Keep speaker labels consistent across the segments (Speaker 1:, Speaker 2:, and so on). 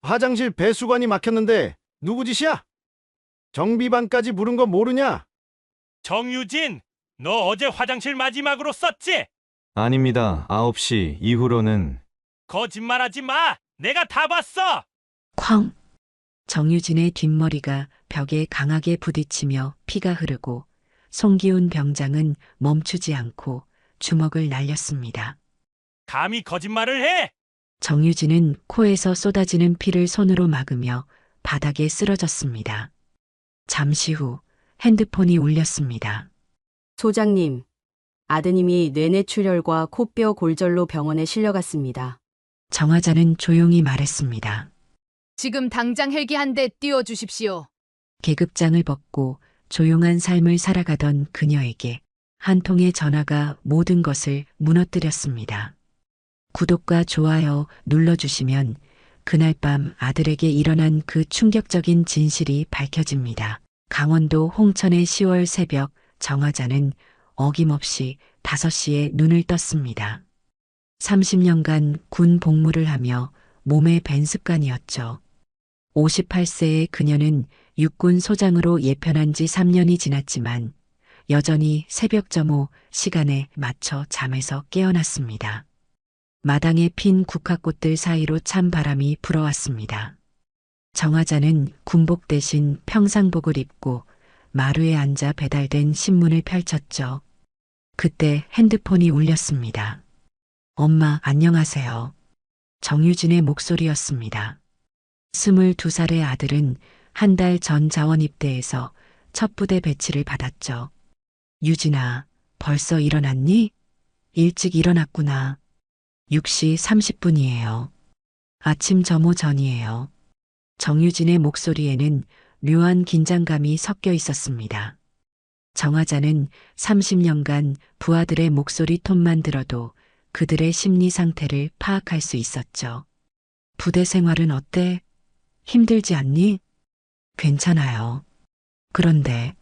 Speaker 1: 화장실 배수관이 막혔는데 누구 짓이야? 정비반까지 부른 거 모르냐?
Speaker 2: 정유진, 너 어제 화장실 마지막으로 썼지?
Speaker 3: 아닙니다. 9시 이후로는.
Speaker 2: 거짓말하지 마. 내가 다 봤어.
Speaker 4: 쾅! 정유진의 뒷머리가 벽에 강하게 부딪히며 피가 흐르고 송기훈 병장은 멈추지 않고 주먹을 날렸습니다.
Speaker 2: 감히 거짓말을 해?
Speaker 4: 정유진은 코에서 쏟아지는 피를 손으로 막으며 바닥에 쓰러졌습니다. 잠시 후 핸드폰이 울렸습니다.
Speaker 5: 소장님, 아드님이 뇌내출혈과 코뼈 골절로 병원에 실려갔습니다.
Speaker 4: 정화자는 조용히 말했습니다.
Speaker 6: 지금 당장 헬기 한 대 띄워주십시오.
Speaker 4: 계급장을 벗고 조용한 삶을 살아가던 그녀에게 한 통의 전화가 모든 것을 무너뜨렸습니다. 구독과 좋아요 눌러주시면 그날 밤 아들에게 일어난 그 충격적인 진실이 밝혀집니다. 강원도 홍천의 10월 새벽, 정화자는 어김없이 5시에 눈을 떴습니다. 30년간 군 복무를 하며 몸에 밴 습관이었죠. 58세의 그녀는 육군 소장으로 예편한 지 3년이 지났지만 여전히 새벽 점호 시간에 맞춰 잠에서 깨어났습니다. 마당에 핀 국화꽃들 사이로 찬 바람이 불어왔습니다. 정화자는 군복 대신 평상복을 입고 마루에 앉아 배달된 신문을 펼쳤죠. 그때 핸드폰이 울렸습니다. 엄마, 안녕하세요. 정유진의 목소리였습니다. 22살의 아들은 한 달 전 자원 입대해서 첫 부대 배치를 받았죠. 유진아, 벌써 일어났니? 일찍 일어났구나. 6시 30분이에요. 아침 점호 전이에요. 정유진의 목소리에는 묘한 긴장감이 섞여 있었습니다. 정화자는 30년간 부하들의 목소리 톤만 들어도 그들의 심리 상태를 파악할 수 있었죠. 부대 생활은 어때? 힘들지 않니? 괜찮아요. 그런데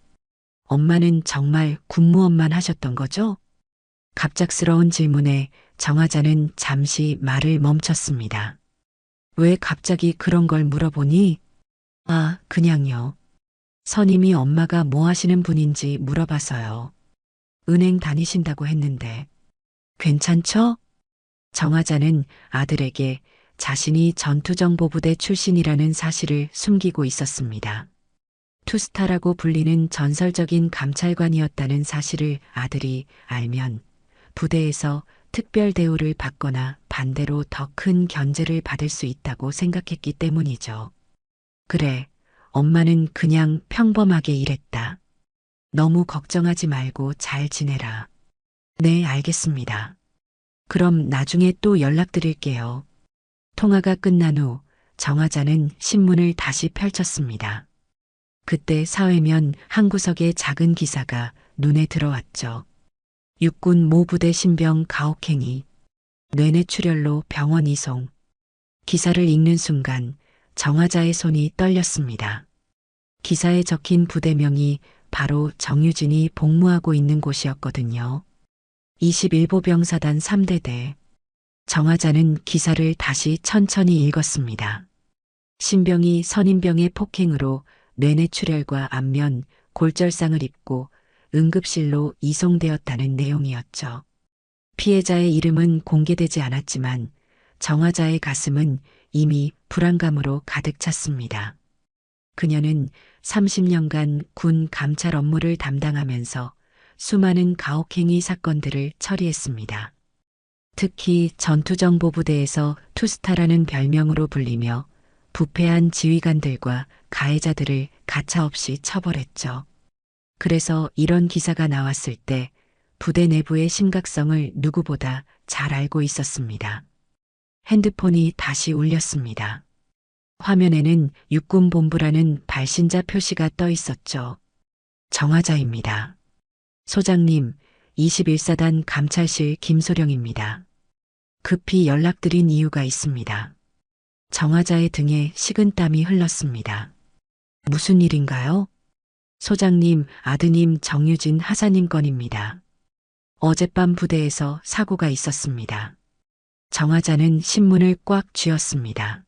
Speaker 4: 엄마는 정말 군무원만 하셨던 거죠? 갑작스러운 질문에 정화자는 잠시 말을 멈췄습니다. 왜 갑자기 그런 걸 물어보니? 아, 그냥요. 선임이 엄마가 뭐 하시는 분인지 물어봐서요. 은행 다니신다고 했는데. 괜찮죠? 정화자는 아들에게 자신이 전투정보부대 출신이라는 사실을 숨기고 있었습니다. 투스타라고 불리는 전설적인 감찰관이었다는 사실을 아들이 알면 부대에서 특별 대우를 받거나 반대로 더 큰 견제를 받을 수 있다고 생각했기 때문이죠. 그래, 엄마는 그냥 평범하게 일했다. 너무 걱정하지 말고 잘 지내라. 네, 알겠습니다. 그럼 나중에 또 연락드릴게요. 통화가 끝난 후 정화자는 신문을 다시 펼쳤습니다. 그때 사회면 한 구석의 작은 기사가 눈에 들어왔죠. 육군 모 부대 신병 가혹행위, 뇌내출혈로 병원 이송. 기사를 읽는 순간 정화자의 손이 떨렸습니다. 기사에 적힌 부대명이 바로 정유진이 복무하고 있는 곳이었거든요. 21보병사단 3대대. 정화자는 기사를 다시 천천히 읽었습니다. 신병이 선임병의 폭행으로 뇌내출혈과 안면, 골절상을 입고 응급실로 이송되었다는 내용이었죠. 피해자의 이름은 공개되지 않았지만 정화자의 가슴은 이미 불안감으로 가득 찼습니다. 그녀는 30년간 군 감찰 업무를 담당하면서 수많은 가혹행위 사건들을 처리했습니다. 특히 전투정보부대에서 투스타라는 별명으로 불리며 부패한 지휘관들과 가해자들을 가차없이 처벌했죠. 그래서 이런 기사가 나왔을 때 부대 내부의 심각성을 누구보다 잘 알고 있었습니다. 핸드폰이 다시 울렸습니다. 화면에는 육군본부라는 발신자 표시가 떠 있었죠. 정화자입니다. 소장님, 21사단 감찰실 김소령입니다. 급히 연락드린 이유가 있습니다. 정화자의 등에 식은땀이 흘렀습니다. 무슨 일인가요? 소장님, 아드님 정유진 하사님 건입니다. 어젯밤 부대에서 사고가 있었습니다. 정화자는 신문을 꽉 쥐었습니다.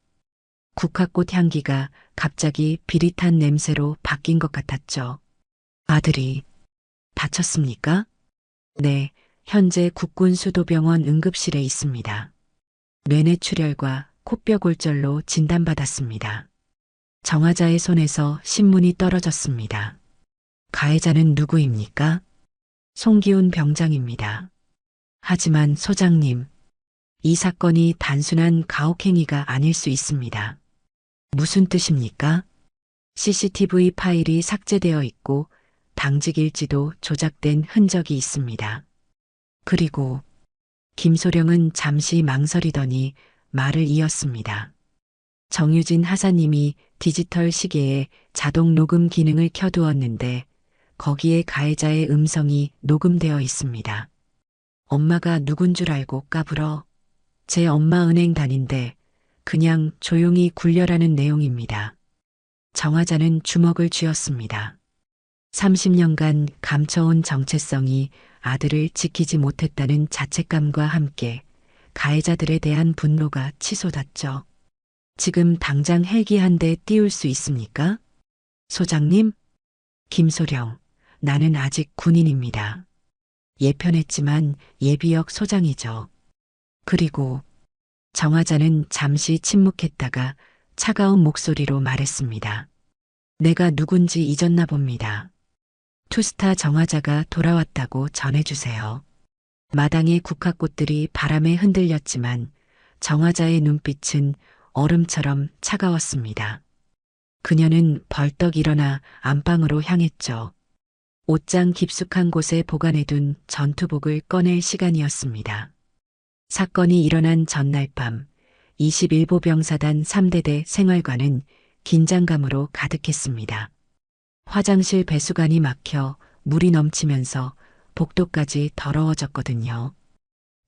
Speaker 4: 국화꽃 향기가 갑자기 비릿한 냄새로 바뀐 것 같았죠. 아들이 다쳤습니까? 네, 현재 국군수도병원 응급실에 있습니다. 뇌내출혈과 코뼈 골절로 진단받았습니다. 정화자의 손에서 신문이 떨어졌습니다. 가해자는 누구입니까? 송기훈 병장입니다. 하지만 소장님, 이 사건이 단순한 가혹행위가 아닐 수 있습니다. 무슨 뜻입니까? CCTV 파일이 삭제되어 있고 당직 일지도 조작된 흔적이 있습니다. 그리고 김소령은 잠시 망설이더니 말을 이었습니다. 정유진 하사님이 디지털 시계에 자동 녹음 기능을 켜두었는데 거기에 가해자의 음성이 녹음되어 있습니다. 엄마가 누군 줄 알고 까불어. 제 엄마 은행 다닌데 그냥 조용히 굴려라는 내용입니다. 정화자는 주먹을 쥐었습니다. 30년간 감춰온 정체성이 아들을 지키지 못했다는 자책감과 함께 가해자들에 대한 분노가 치솟았죠. 지금 당장 헬기 한 대 띄울 수 있습니까? 소장님? 김소령, 나는 아직 군인입니다. 예편했지만 예비역 소장이죠. 그리고 정화자는 잠시 침묵했다가 차가운 목소리로 말했습니다. 내가 누군지 잊었나 봅니다. 투스타 정화자가 돌아왔다고 전해주세요. 마당의 국화꽃들이 바람에 흔들렸지만 정화자의 눈빛은 얼음처럼 차가웠습니다. 그녀는 벌떡 일어나 안방으로 향했죠. 옷장 깊숙한 곳에 보관해둔 전투복을 꺼낼 시간이었습니다. 사건이 일어난 전날 밤 21보 병사단 3대대 생활관은 긴장감으로 가득했습니다. 화장실 배수관이 막혀 물이 넘치면서 복도까지 더러워졌거든요.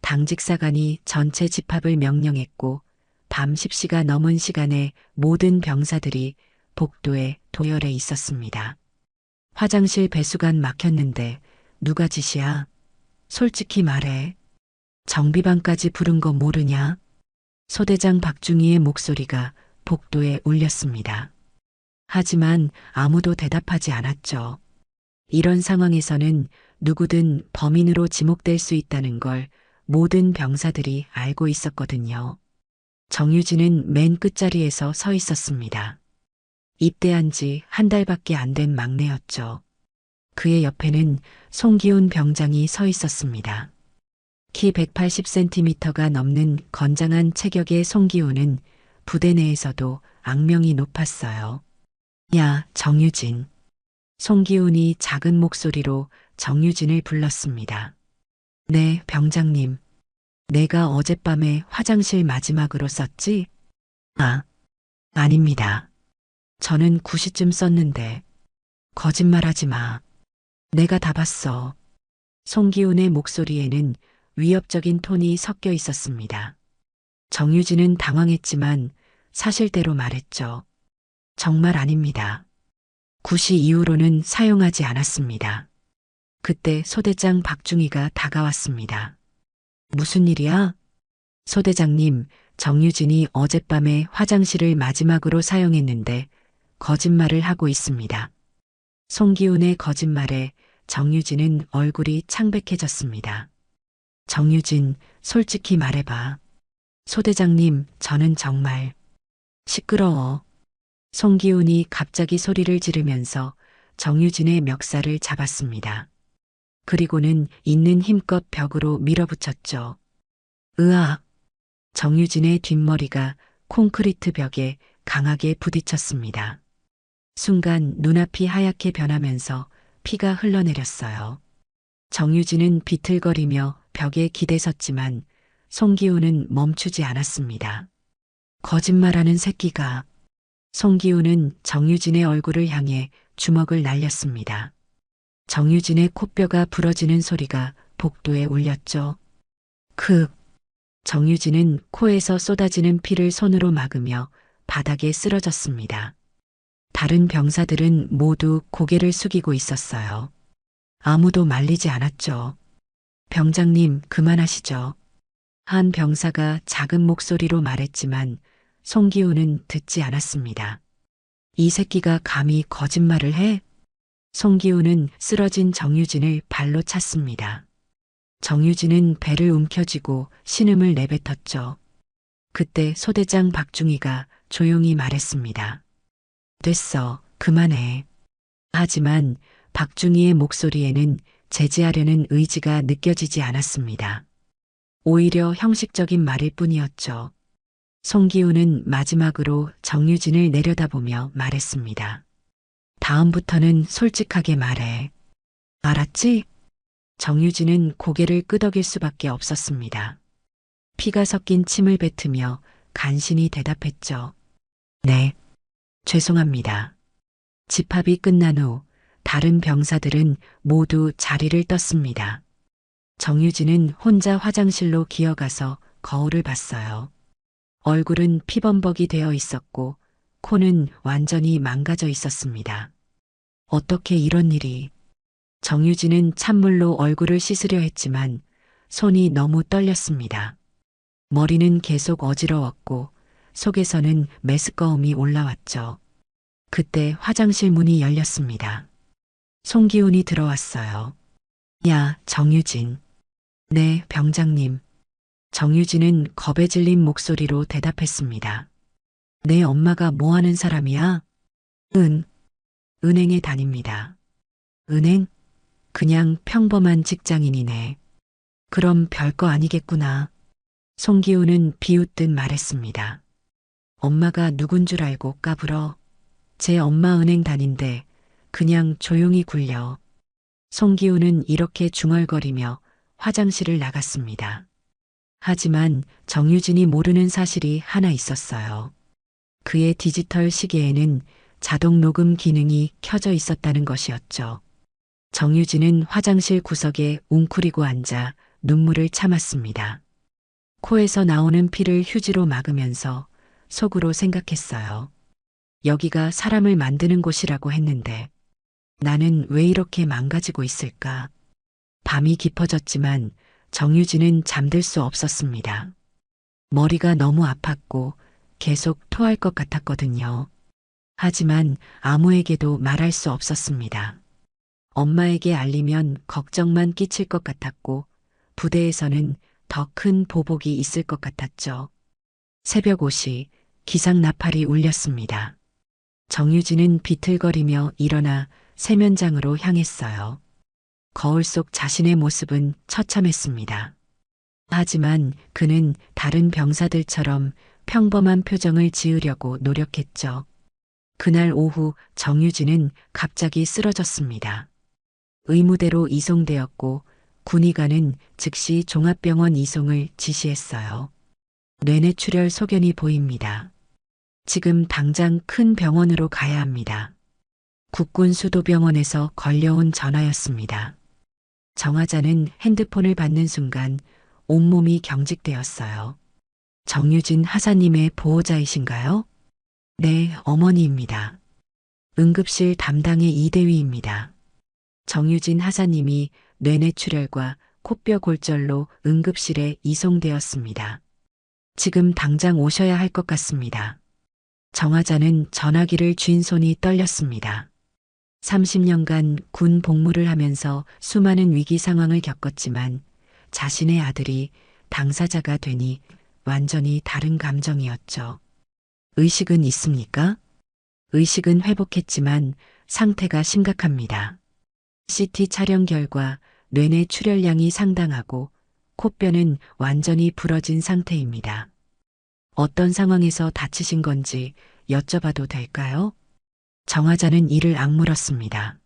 Speaker 4: 당직사관이 전체 집합을 명령했고 밤 10시가 넘은 시간에 모든 병사들이 복도에 도열해 있었습니다. 화장실 배수관 막혔는데 누가 짓이야? 솔직히 말해. 정비반까지 부른 거 모르냐? 소대장 박중희의 목소리가 복도에 울렸습니다. 하지만 아무도 대답하지 않았죠. 이런 상황에서는 누구든 범인으로 지목될 수 있다는 걸 모든 병사들이 알고 있었거든요. 정유진은 맨 끝자리에서 서 있었습니다. 입대한 지 한 달밖에 안 된 막내였죠. 그의 옆에는 송기훈 병장이 서 있었습니다. 키 180cm가 넘는 건장한 체격의 송기훈은 부대 내에서도 악명이 높았어요. 야, 정유진. 송기훈이 작은 목소리로 정유진을 불렀습니다. 네, 병장님. 내가 어젯밤에 화장실 마지막으로 썼지? 아, 아닙니다. 저는 9시쯤 썼는데. 거짓말하지 마. 내가 다 봤어. 송기훈의 목소리에는 위협적인 톤이 섞여 있었습니다. 정유진은 당황했지만 사실대로 말했죠. 정말 아닙니다. 9시 이후로는 사용하지 않았습니다. 그때 소대장 박중희가 다가왔습니다. 무슨 일이야? 소대장님, 정유진이 어젯밤에 화장실을 마지막으로 사용했는데 거짓말을 하고 있습니다. 송기훈의 거짓말에 정유진은 얼굴이 창백해졌습니다. 정유진, 솔직히 말해봐. 소대장님, 저는 정말 시끄러워. 송기훈이 갑자기 소리를 지르면서 정유진의 멱살을 잡았습니다. 그리고는 있는 힘껏 벽으로 밀어붙였죠. 으악! 정유진의 뒷머리가 콘크리트 벽에 강하게 부딪혔습니다. 순간 눈앞이 하얗게 변하면서 피가 흘러내렸어요. 정유진은 비틀거리며 벽에 기대섰지만 송기훈은 멈추지 않았습니다. 거짓말하는 새끼가. 송기훈은 정유진의 얼굴을 향해 주먹을 날렸습니다. 정유진의 코뼈가 부러지는 소리가 복도에 울렸죠. 정유진은 코에서 쏟아지는 피를 손으로 막으며 바닥에 쓰러졌습니다. 다른 병사들은 모두 고개를 숙이고 있었어요. 아무도 말리지 않았죠. 병장님, 그만하시죠. 한 병사가 작은 목소리로 말했지만 송기호는 듣지 않았습니다. 이 새끼가 감히 거짓말을 해? 송기호는 쓰러진 정유진을 발로 찼습니다. 정유진은 배를 움켜쥐고 신음을 내뱉었죠. 그때 소대장 박중희가 조용히 말했습니다. 됐어, 그만해. 하지만 박중희의 목소리에는 제지하려는 의지가 느껴지지 않았습니다. 오히려 형식적인 말일 뿐이었죠. 송기호는 마지막으로 정유진을 내려다보며 말했습니다. 다음부터는 솔직하게 말해. 알았지? 정유진은 고개를 끄덕일 수밖에 없었습니다. 피가 섞인 침을 뱉으며 간신히 대답했죠. 네, 죄송합니다. 집합이 끝난 후 다른 병사들은 모두 자리를 떴습니다. 정유진은 혼자 화장실로 기어가서 거울을 봤어요. 얼굴은 피범벅이 되어 있었고 코는 완전히 망가져 있었습니다. 어떻게 이런 일이? 정유진은 찬물로 얼굴을 씻으려 했지만 손이 너무 떨렸습니다. 머리는 계속 어지러웠고 속에서는 메스꺼움이 올라왔죠. 그때 화장실 문이 열렸습니다. 송기훈이 들어왔어요. 야, 정유진. 네, 병장님. 정유진은 겁에 질린 목소리로 대답했습니다. 내 엄마가 뭐 하는 사람이야? 은행에 다닙니다. 은행? 그냥 평범한 직장인이네. 그럼 별거 아니겠구나. 송기훈은 비웃듯 말했습니다. 엄마가 누군 줄 알고 까불어. 제 엄마 은행 다닌데 그냥 조용히 굴려. 송기훈은 이렇게 중얼거리며 화장실을 나갔습니다. 하지만 정유진이 모르는 사실이 하나 있었어요. 그의 디지털 시계에는 자동 녹음 기능이 켜져 있었다는 것이었죠. 정유진은 화장실 구석에 웅크리고 앉아 눈물을 참았습니다. 코에서 나오는 피를 휴지로 막으면서 속으로 생각했어요. 여기가 사람을 만드는 곳이라고 했는데 나는 왜 이렇게 망가지고 있을까? 밤이 깊어졌지만 정유진은 잠들 수 없었습니다. 머리가 너무 아팠고 계속 토할 것 같았거든요. 하지만 아무에게도 말할 수 없었습니다. 엄마에게 알리면 걱정만 끼칠 것 같았고 부대에서는 더 큰 보복이 있을 것 같았죠. 새벽 5시 기상 나팔이 울렸습니다. 정유진은 비틀거리며 일어나 세면장으로 향했어요. 거울 속 자신의 모습은 처참했습니다. 하지만 그는 다른 병사들처럼 평범한 표정을 지으려고 노력했죠. 그날 오후 정유진은 갑자기 쓰러졌습니다. 의무대로 이송되었고 군의관은 즉시 종합병원 이송을 지시했어요. 뇌내출혈 소견이 보입니다. 지금 당장 큰 병원으로 가야 합니다. 국군 수도병원에서 걸려온 전화였습니다. 정하자는 핸드폰을 받는 순간 온몸이 경직되었어요. 정유진 하사님의 보호자이신가요? 네, 어머니입니다. 응급실 담당의 이대위입니다. 정유진 하사님이 뇌내출혈과 코뼈 골절로 응급실에 이송되었습니다. 지금 당장 오셔야 할 것 같습니다. 정하자는 전화기를 쥔 손이 떨렸습니다. 30년간 군 복무를 하면서 수많은 위기 상황을 겪었지만 자신의 아들이 당사자가 되니 완전히 다른 감정이었죠. 의식은 있습니까? 의식은 회복했지만 상태가 심각합니다. CT 촬영 결과 뇌내 출혈량이 상당하고 코뼈는 완전히 부러진 상태입니다. 어떤 상황에서 다치신 건지 여쭤봐도 될까요? 정하자는 이를 악물었습니다.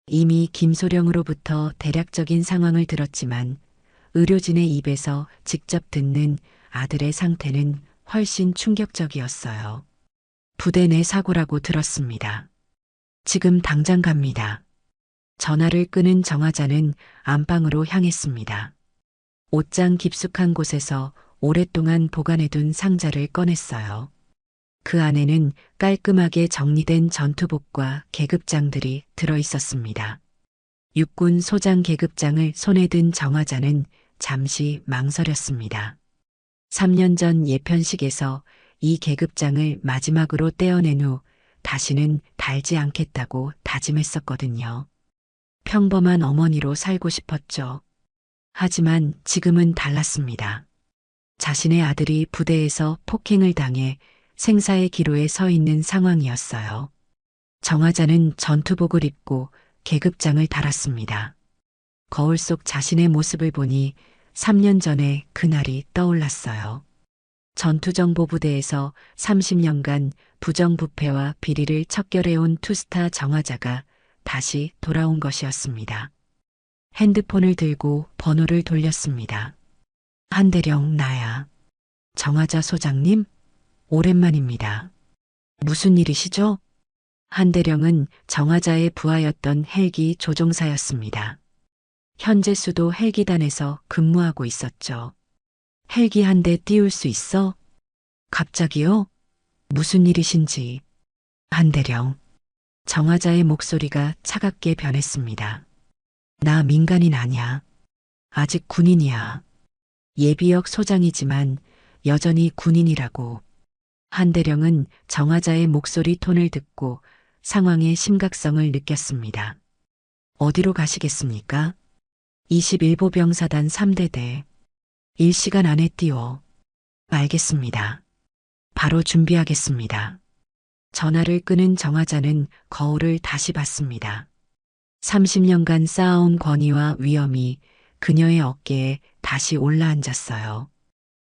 Speaker 4: 이미 김소령으로부터 대략적인 상황을 들었지만 의료진의 입에서 직접 듣는 아들의 상태는 훨씬 충격적이었어요. 부대 내 사고라고 들었습니다. 지금 당장 갑니다. 전화를 끄는 정하자는 안방으로 향했습니다. 옷장 깊숙한 곳에서 오랫동안 보관해둔 상자를 꺼냈어요. 그 안에는 깔끔하게 정리된 전투복과 계급장들이 들어 있었습니다. 육군 소장 계급장을 손에 든 정하자는 잠시 망설였습니다. 3년 전 예편식에서 이 계급장을 마지막으로 떼어낸 후 다시는 달지 않겠다고 다짐했었거든요. 평범한 어머니로 살고 싶었죠. 하지만 지금은 달랐습니다. 자신의 아들이 부대에서 폭행을 당해 생사의 기로에 서 있는 상황이었어요. 정화자는 전투복을 입고 계급장을 달았습니다. 거울 속 자신의 모습을 보니 3년 전에 그날이 떠올랐어요. 전투정보부대에서 30년간 부정부패와 비리를 척결해온 투스타 정화자가 다시 돌아온 것이었습니다. 핸드폰을 들고 번호를 돌렸습니다. 한대령 나야. 정화자 소장님? 오랜만입니다. 무슨 일이시죠? 한대령은 정화자의 부하였던 헬기 조종사였습니다. 현재 수도 헬기단에서 근무하고 있었죠. 헬기 한 대 띄울 수 있어? 갑자기요? 무슨 일이신지. 한대령. 정화자의 목소리가 차갑게 변했습니다. 나 민간인 아냐. 아직 군인이야. 예비역 소장이지만 여전히 군인이라고. 한대령은 정화자의 목소리 톤을 듣고 상황의 심각성을 느꼈습니다. 어디로 가시겠습니까? 21보병사단 3대대. 1시간 안에 띄워. 알겠습니다. 바로 준비하겠습니다. 전화를 끄는 정화자는 거울을 다시 봤습니다. 30년간 쌓아온 권위와 위엄이 그녀의 어깨에 다시 올라앉았어요.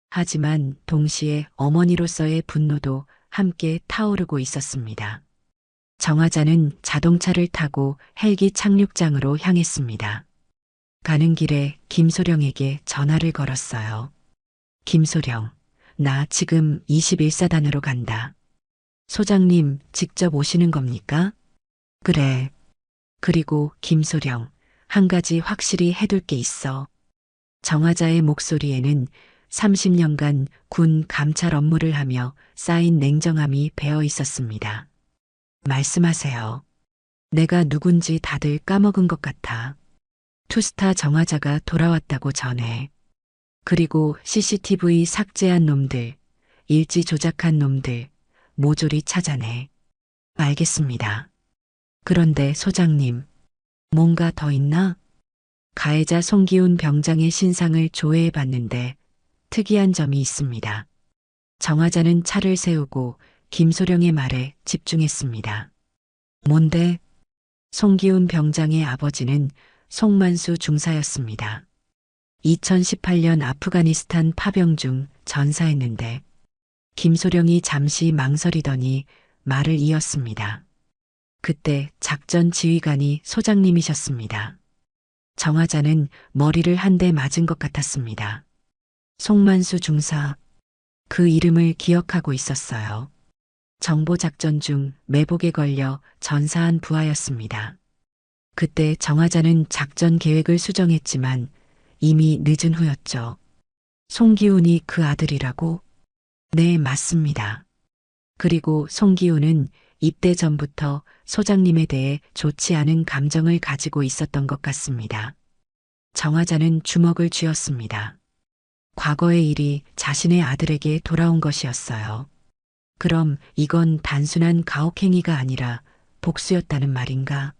Speaker 4: 하지만 동시에 어머니로서의 분노도 함께 타오르고 있었습니다. 정화자는 자동차를 타고 헬기 착륙장으로 향했습니다. 가는 길에 김소령에게 전화를 걸었어요. 김소령, 나 지금 21사단으로 간다. 소장님 직접 오시는 겁니까? 그래. 그리고 김소령, 한 가지 확실히 해둘 게 있어. 정화자의 목소리에는 30년간 군 감찰 업무를 하며 쌓인 냉정함이 배어 있었습니다. 말씀하세요. 내가 누군지 다들 까먹은 것 같아. 투스타 정화자가 돌아왔다고 전해. 그리고 CCTV 삭제한 놈들, 일지 조작한 놈들, 모조리 찾아내. 알겠습니다. 그런데 소장님, 뭔가 더 있나? 가해자 송기훈 병장의 신상을 조회해 봤는데 특이한 점이 있습니다. 정화자는 차를 세우고 김소령의 말에 집중했습니다. 뭔데? 송기훈 병장의 아버지는 송만수 중사였습니다. 2018년 아프가니스탄 파병 중 전사했는데 김소령이 잠시 망설이더니 말을 이었습니다. 그때 작전 지휘관이 소장님이셨습니다. 정화자는 머리를 한 대 맞은 것 같았습니다. 송만수 중사, 그 이름을 기억하고 있었어요. 정보작전 중 매복에 걸려 전사한 부하였습니다. 그때 정화자는 작전 계획을 수정했지만 이미 늦은 후였죠. 송기훈이 그 아들이라고? 네, 맞습니다. 그리고 송기훈은 입대 전부터 소장님에 대해 좋지 않은 감정을 가지고 있었던 것 같습니다. 정화자는 주먹을 쥐었습니다. 과거의 일이 자신의 아들에게 돌아온 것이었어요. 그럼 이건 단순한 가혹행위가 아니라 복수였다는 말인가?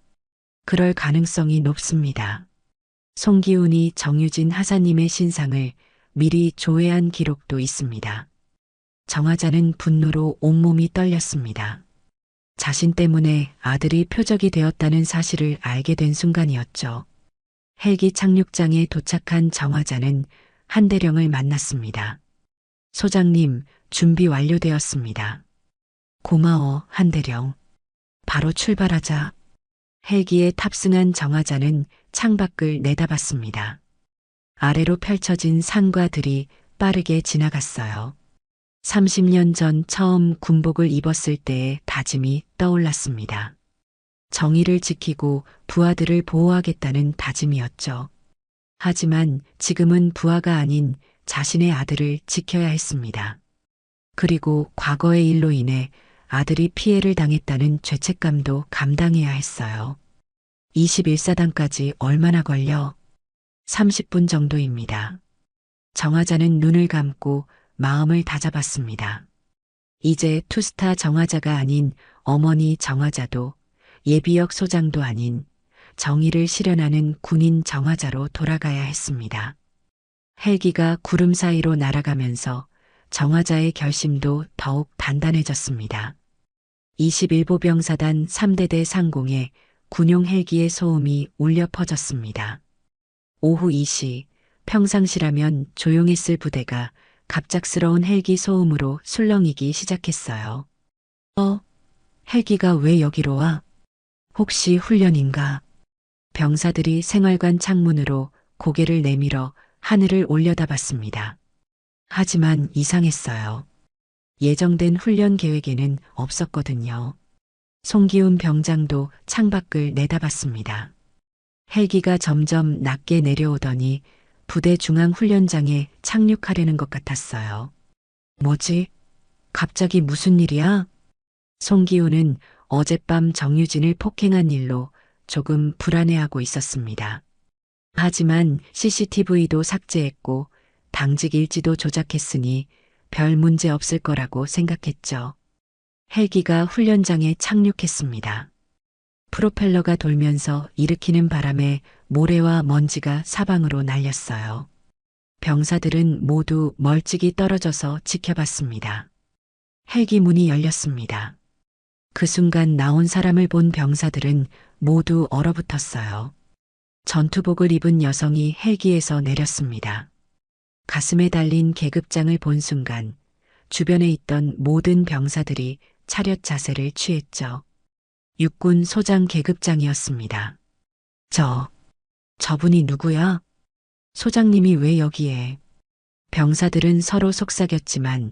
Speaker 4: 그럴 가능성이 높습니다. 송기훈이 정유진 하사님의 신상을 미리 조회한 기록도 있습니다. 정화자는 분노로 온몸이 떨렸습니다. 자신 때문에 아들이 표적이 되었다는 사실을 알게 된 순간이었죠. 헬기 착륙장에 도착한 정화자는 한대령을 만났습니다. 소장님, 준비 완료되었습니다. 고마워, 한대령. 바로 출발하자. 헬기에 탑승한 정화자는 창밖을 내다봤습니다. 아래로 펼쳐진 산과 들이 빠르게 지나갔어요. 30년 전 처음 군복을 입었을 때의 다짐이 떠올랐습니다. 정의를 지키고 부하들을 보호하겠다는 다짐이었죠. 하지만 지금은 부하가 아닌 자신의 아들을 지켜야 했습니다. 그리고 과거의 일로 인해 아들이 피해를 당했다는 죄책감도 감당해야 했어요. 21사단까지 얼마나 걸려? 30분 정도입니다. 정화자는 눈을 감고 마음을 다잡았습니다. 이제 투스타 정화자가 아닌 어머니 정화자도 예비역 소장도 아닌 정의를 실현하는 군인 정화자로 돌아가야 했습니다. 헬기가 구름 사이로 날아가면서 정화자의 결심도 더욱 단단해졌습니다. 21보병사단 3대대 상공에 군용 헬기의 소음이 울려 퍼졌습니다. 오후 2시, 평상시라면 조용했을 부대가 갑작스러운 헬기 소음으로 술렁이기 시작했어요. 헬기가 왜 여기로 와? 혹시 훈련인가? 병사들이 생활관 창문으로 고개를 내밀어 하늘을 올려다봤습니다. 하지만 이상했어요. 예정된 훈련 계획에는 없었거든요. 송기훈 병장도 창밖을 내다봤습니다. 헬기가 점점 낮게 내려오더니 부대 중앙 훈련장에 착륙하려는 것 같았어요. 뭐지? 갑자기 무슨 일이야? 송기훈은 어젯밤 정유진을 폭행한 일로 조금 불안해하고 있었습니다. 하지만 CCTV도 삭제했고 당직 일지도 조작했으니 별 문제 없을 거라고 생각했죠. 헬기가 훈련장에 착륙했습니다. 프로펠러가 돌면서 일으키는 바람에 모래와 먼지가 사방으로 날렸어요. 병사들은 모두 멀찍이 떨어져서 지켜봤습니다. 헬기 문이 열렸습니다. 그 순간 나온 사람을 본 병사들은 모두 얼어붙었어요. 전투복을 입은 여성이 헬기에서 내렸습니다. 가슴에 달린 계급장을 본 순간 주변에 있던 모든 병사들이 차렷 자세를 취했죠. 육군 소장 계급장이었습니다. 저분이 누구야? 소장님이 왜 여기에? 병사들은 서로 속삭였지만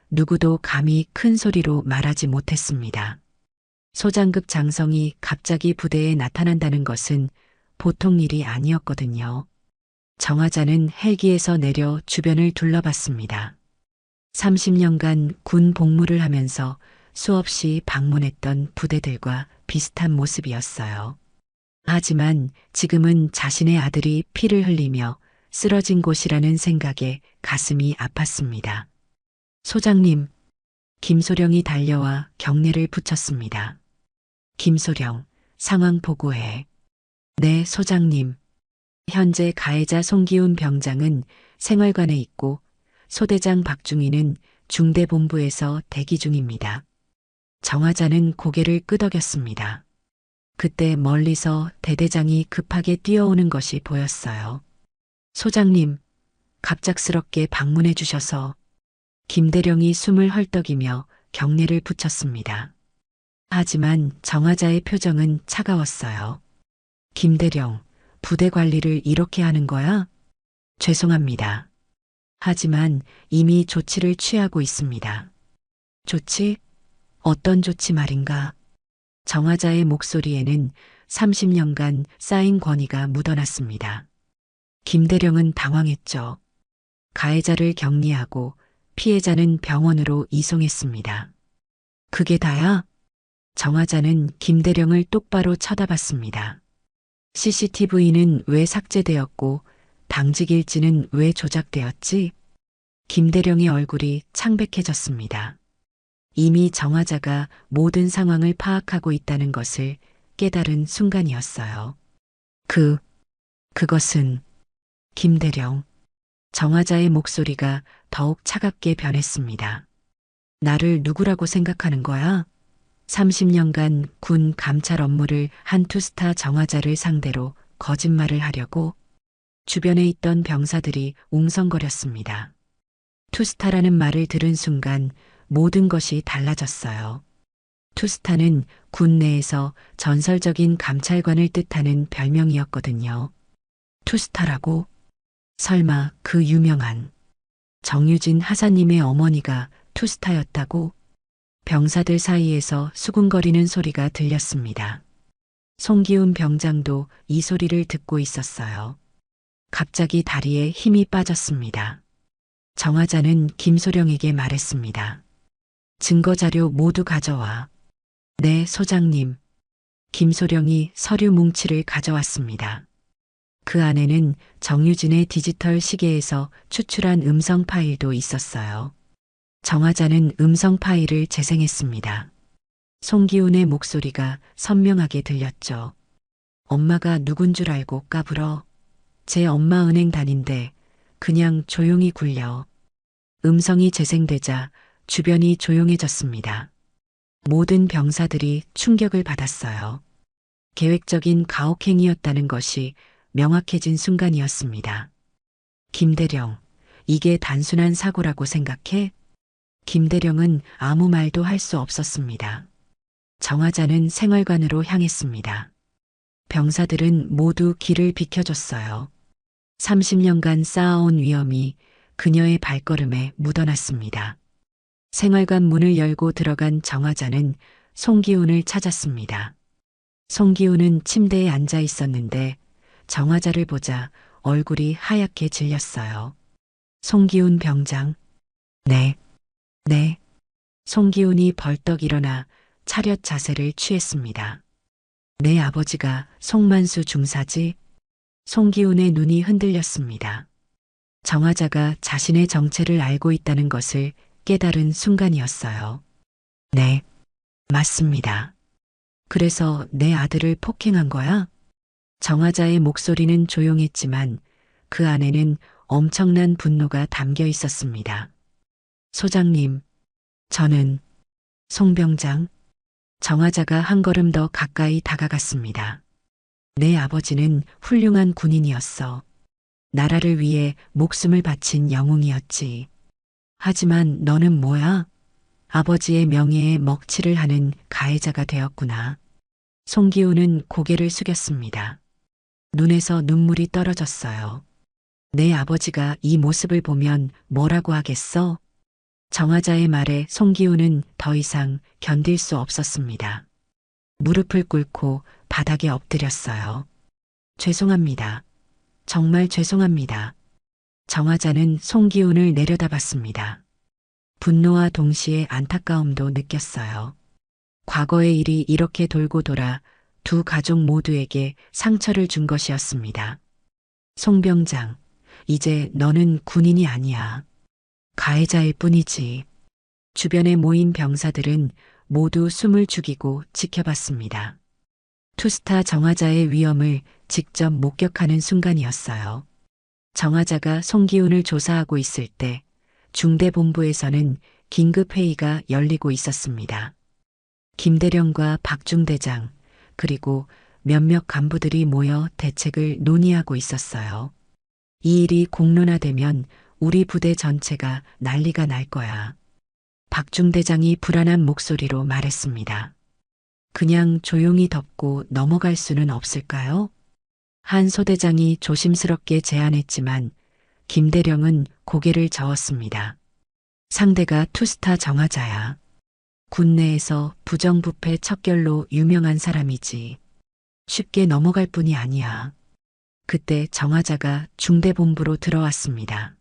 Speaker 4: 누구도 감히 큰 소리로 말하지 못했습니다. 소장급 장성이 갑자기 부대에 나타난다는 것은 보통 일이 아니었거든요. 정화자는 헬기에서 내려 주변을 둘러봤습니다. 30년간 군 복무를 하면서 수없이 방문했던 부대들과 비슷한 모습이었어요. 하지만 지금은 자신의 아들이 피를 흘리며 쓰러진 곳이라는 생각에 가슴이 아팠습니다. 소장님, 김소령이 달려와 경례를 붙였습니다. 김소령, 상황 보고해. 네, 소장님. 현재 가해자 송기훈 병장은 생활관에 있고 소대장 박중희는 중대본부에서 대기 중입니다. 정화자는 고개를 끄덕였습니다. 그때 멀리서 대대장이 급하게 뛰어오는 것이 보였어요. 소장님, 갑작스럽게 방문해 주셔서. 김대령이 숨을 헐떡이며 경례를 붙였습니다. 하지만 정화자의 표정은 차가웠어요. 김대령, 부대 관리를 이렇게 하는 거야? 죄송합니다. 하지만 이미 조치를 취하고 있습니다. 조치? 어떤 조치 말인가? 정화자의 목소리에는 30년간 쌓인 권위가 묻어났습니다. 김대령은 당황했죠. 가해자를 격리하고 피해자는 병원으로 이송했습니다. 그게 다야? 정화자는 김대령을 똑바로 쳐다봤습니다. CCTV는 왜 삭제되었고 당직 일지는 왜 조작되었지? 김대령의 얼굴이 창백해졌습니다. 이미 정화자가 모든 상황을 파악하고 있다는 것을 깨달은 순간이었어요. 그것은 김대령. 정화자의 목소리가 더욱 차갑게 변했습니다. 나를 누구라고 생각하는 거야? 30년간 군 감찰 업무를 한 투스타 정화자를 상대로 거짓말을 하려고? 주변에 있던 병사들이 웅성거렸습니다. 투스타라는 말을 들은 순간 모든 것이 달라졌어요. 투스타는 군 내에서 전설적인 감찰관을 뜻하는 별명이었거든요. 투스타라고? 설마 그 유명한 정유진 하사님의 어머니가 투스타였다고? 병사들 사이에서 수군거리는 소리가 들렸습니다. 송기훈 병장도 이 소리를 듣고 있었어요. 갑자기 다리에 힘이 빠졌습니다. 정화자는 김소령에게 말했습니다. 증거자료 모두 가져와. 네, 소장님. 김소령이 서류 뭉치를 가져왔습니다. 그 안에는 정유진의 디지털 시계에서 추출한 음성 파일도 있었어요. 정화자는 음성 파일을 재생했습니다. 송기훈의 목소리가 선명하게 들렸죠. 엄마가 누군 줄 알고 까불어. 제 엄마 은행 다닌데 그냥 조용히 굴려. 음성이 재생되자 주변이 조용해졌습니다. 모든 병사들이 충격을 받았어요. 계획적인 가혹행위였다는 것이 명확해진 순간이었습니다. 김대령, 이게 단순한 사고라고 생각해? 김대령은 아무 말도 할 수 없었습니다. 정화자는 생활관으로 향했습니다. 병사들은 모두 길을 비켜줬어요. 30년간 쌓아온 위험이 그녀의 발걸음에 묻어났습니다. 생활관 문을 열고 들어간 정화자는 송기훈을 찾았습니다. 송기훈은 침대에 앉아 있었는데 정화자를 보자 얼굴이 하얗게 질렸어요. 송기훈 병장. 네. 송기훈이 벌떡 일어나 차렷 자세를 취했습니다. 내 아버지가 송만수 중사지? 송기훈의 눈이 흔들렸습니다. 정화자가 자신의 정체를 알고 있다는 것을 깨달은 순간이었어요. 네, 맞습니다. 그래서 내 아들을 폭행한 거야? 정화자의 목소리는 조용했지만 그 안에는 엄청난 분노가 담겨 있었습니다. 소장님, 저는 송병장. 정화자가 한 걸음 더 가까이 다가갔습니다. 내 아버지는 훌륭한 군인이었어. 나라를 위해 목숨을 바친 영웅이었지. 하지만 너는 뭐야? 아버지의 명예에 먹칠을 하는 가해자가 되었구나. 송기훈은 고개를 숙였습니다. 눈에서 눈물이 떨어졌어요. 내 아버지가 이 모습을 보면 뭐라고 하겠어? 정화자의 말에 송기훈은 더 이상 견딜 수 없었습니다. 무릎을 꿇고 바닥에 엎드렸어요. 죄송합니다. 정말 죄송합니다. 정화자는 송기훈을 내려다봤습니다. 분노와 동시에 안타까움도 느꼈어요. 과거의 일이 이렇게 돌고 돌아 두 가족 모두에게 상처를 준 것이었습니다. 송병장, 이제 너는 군인이 아니야. 가해자일 뿐이지. 주변에 모인 병사들은 모두 숨을 죽이고 지켜봤습니다. 투스타 정화자의 위험을 직접 목격하는 순간이었어요. 정화자가 송기훈을 조사하고 있을 때 중대본부에서는 긴급회의가 열리고 있었습니다. 김대령과 박중대장 그리고 몇몇 간부들이 모여 대책을 논의하고 있었어요. 이 일이 공론화되면 우리 부대 전체가 난리가 날 거야. 박중대장이 불안한 목소리로 말했습니다. 그냥 조용히 덮고 넘어갈 수는 없을까요? 한 소대장이 조심스럽게 제안했지만 김대령은 고개를 저었습니다. 상대가 투스타 정화자야. 군내에서 부정부패 척결로 유명한 사람이지. 쉽게 넘어갈 뿐이 아니야. 그때 정화자가 중대본부로 들어왔습니다.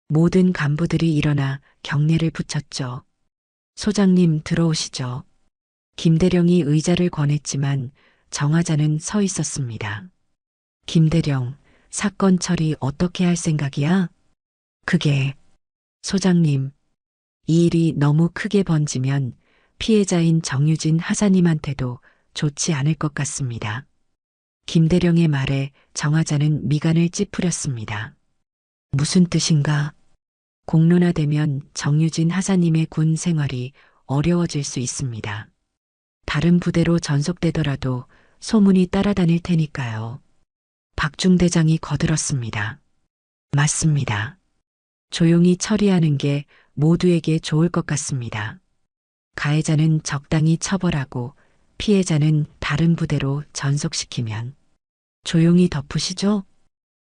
Speaker 4: 모든 간부들이 일어나 경례를 붙였죠. 소장님 들어오시죠. 김대령이 의자를 권했지만 정화자는 서 있었습니다. 김대령, 사건 처리 어떻게 할 생각이야? 그게, 소장님, 이 일이 너무 크게 번지면 피해자인 정유진 하사님한테도 좋지 않을 것 같습니다. 김대령의 말에 정화자는 미간을 찌푸렸습니다. 무슨 뜻인가? 공론화되면 정유진 하사님의 군 생활이 어려워질 수 있습니다. 다른 부대로 전속되더라도 소문이 따라다닐 테니까요. 박중대장이 거들었습니다. 맞습니다. 조용히 처리하는 게 모두에게 좋을 것 같습니다. 가해자는 적당히 처벌하고 피해자는 다른 부대로 전속시키면 조용히 덮으시죠?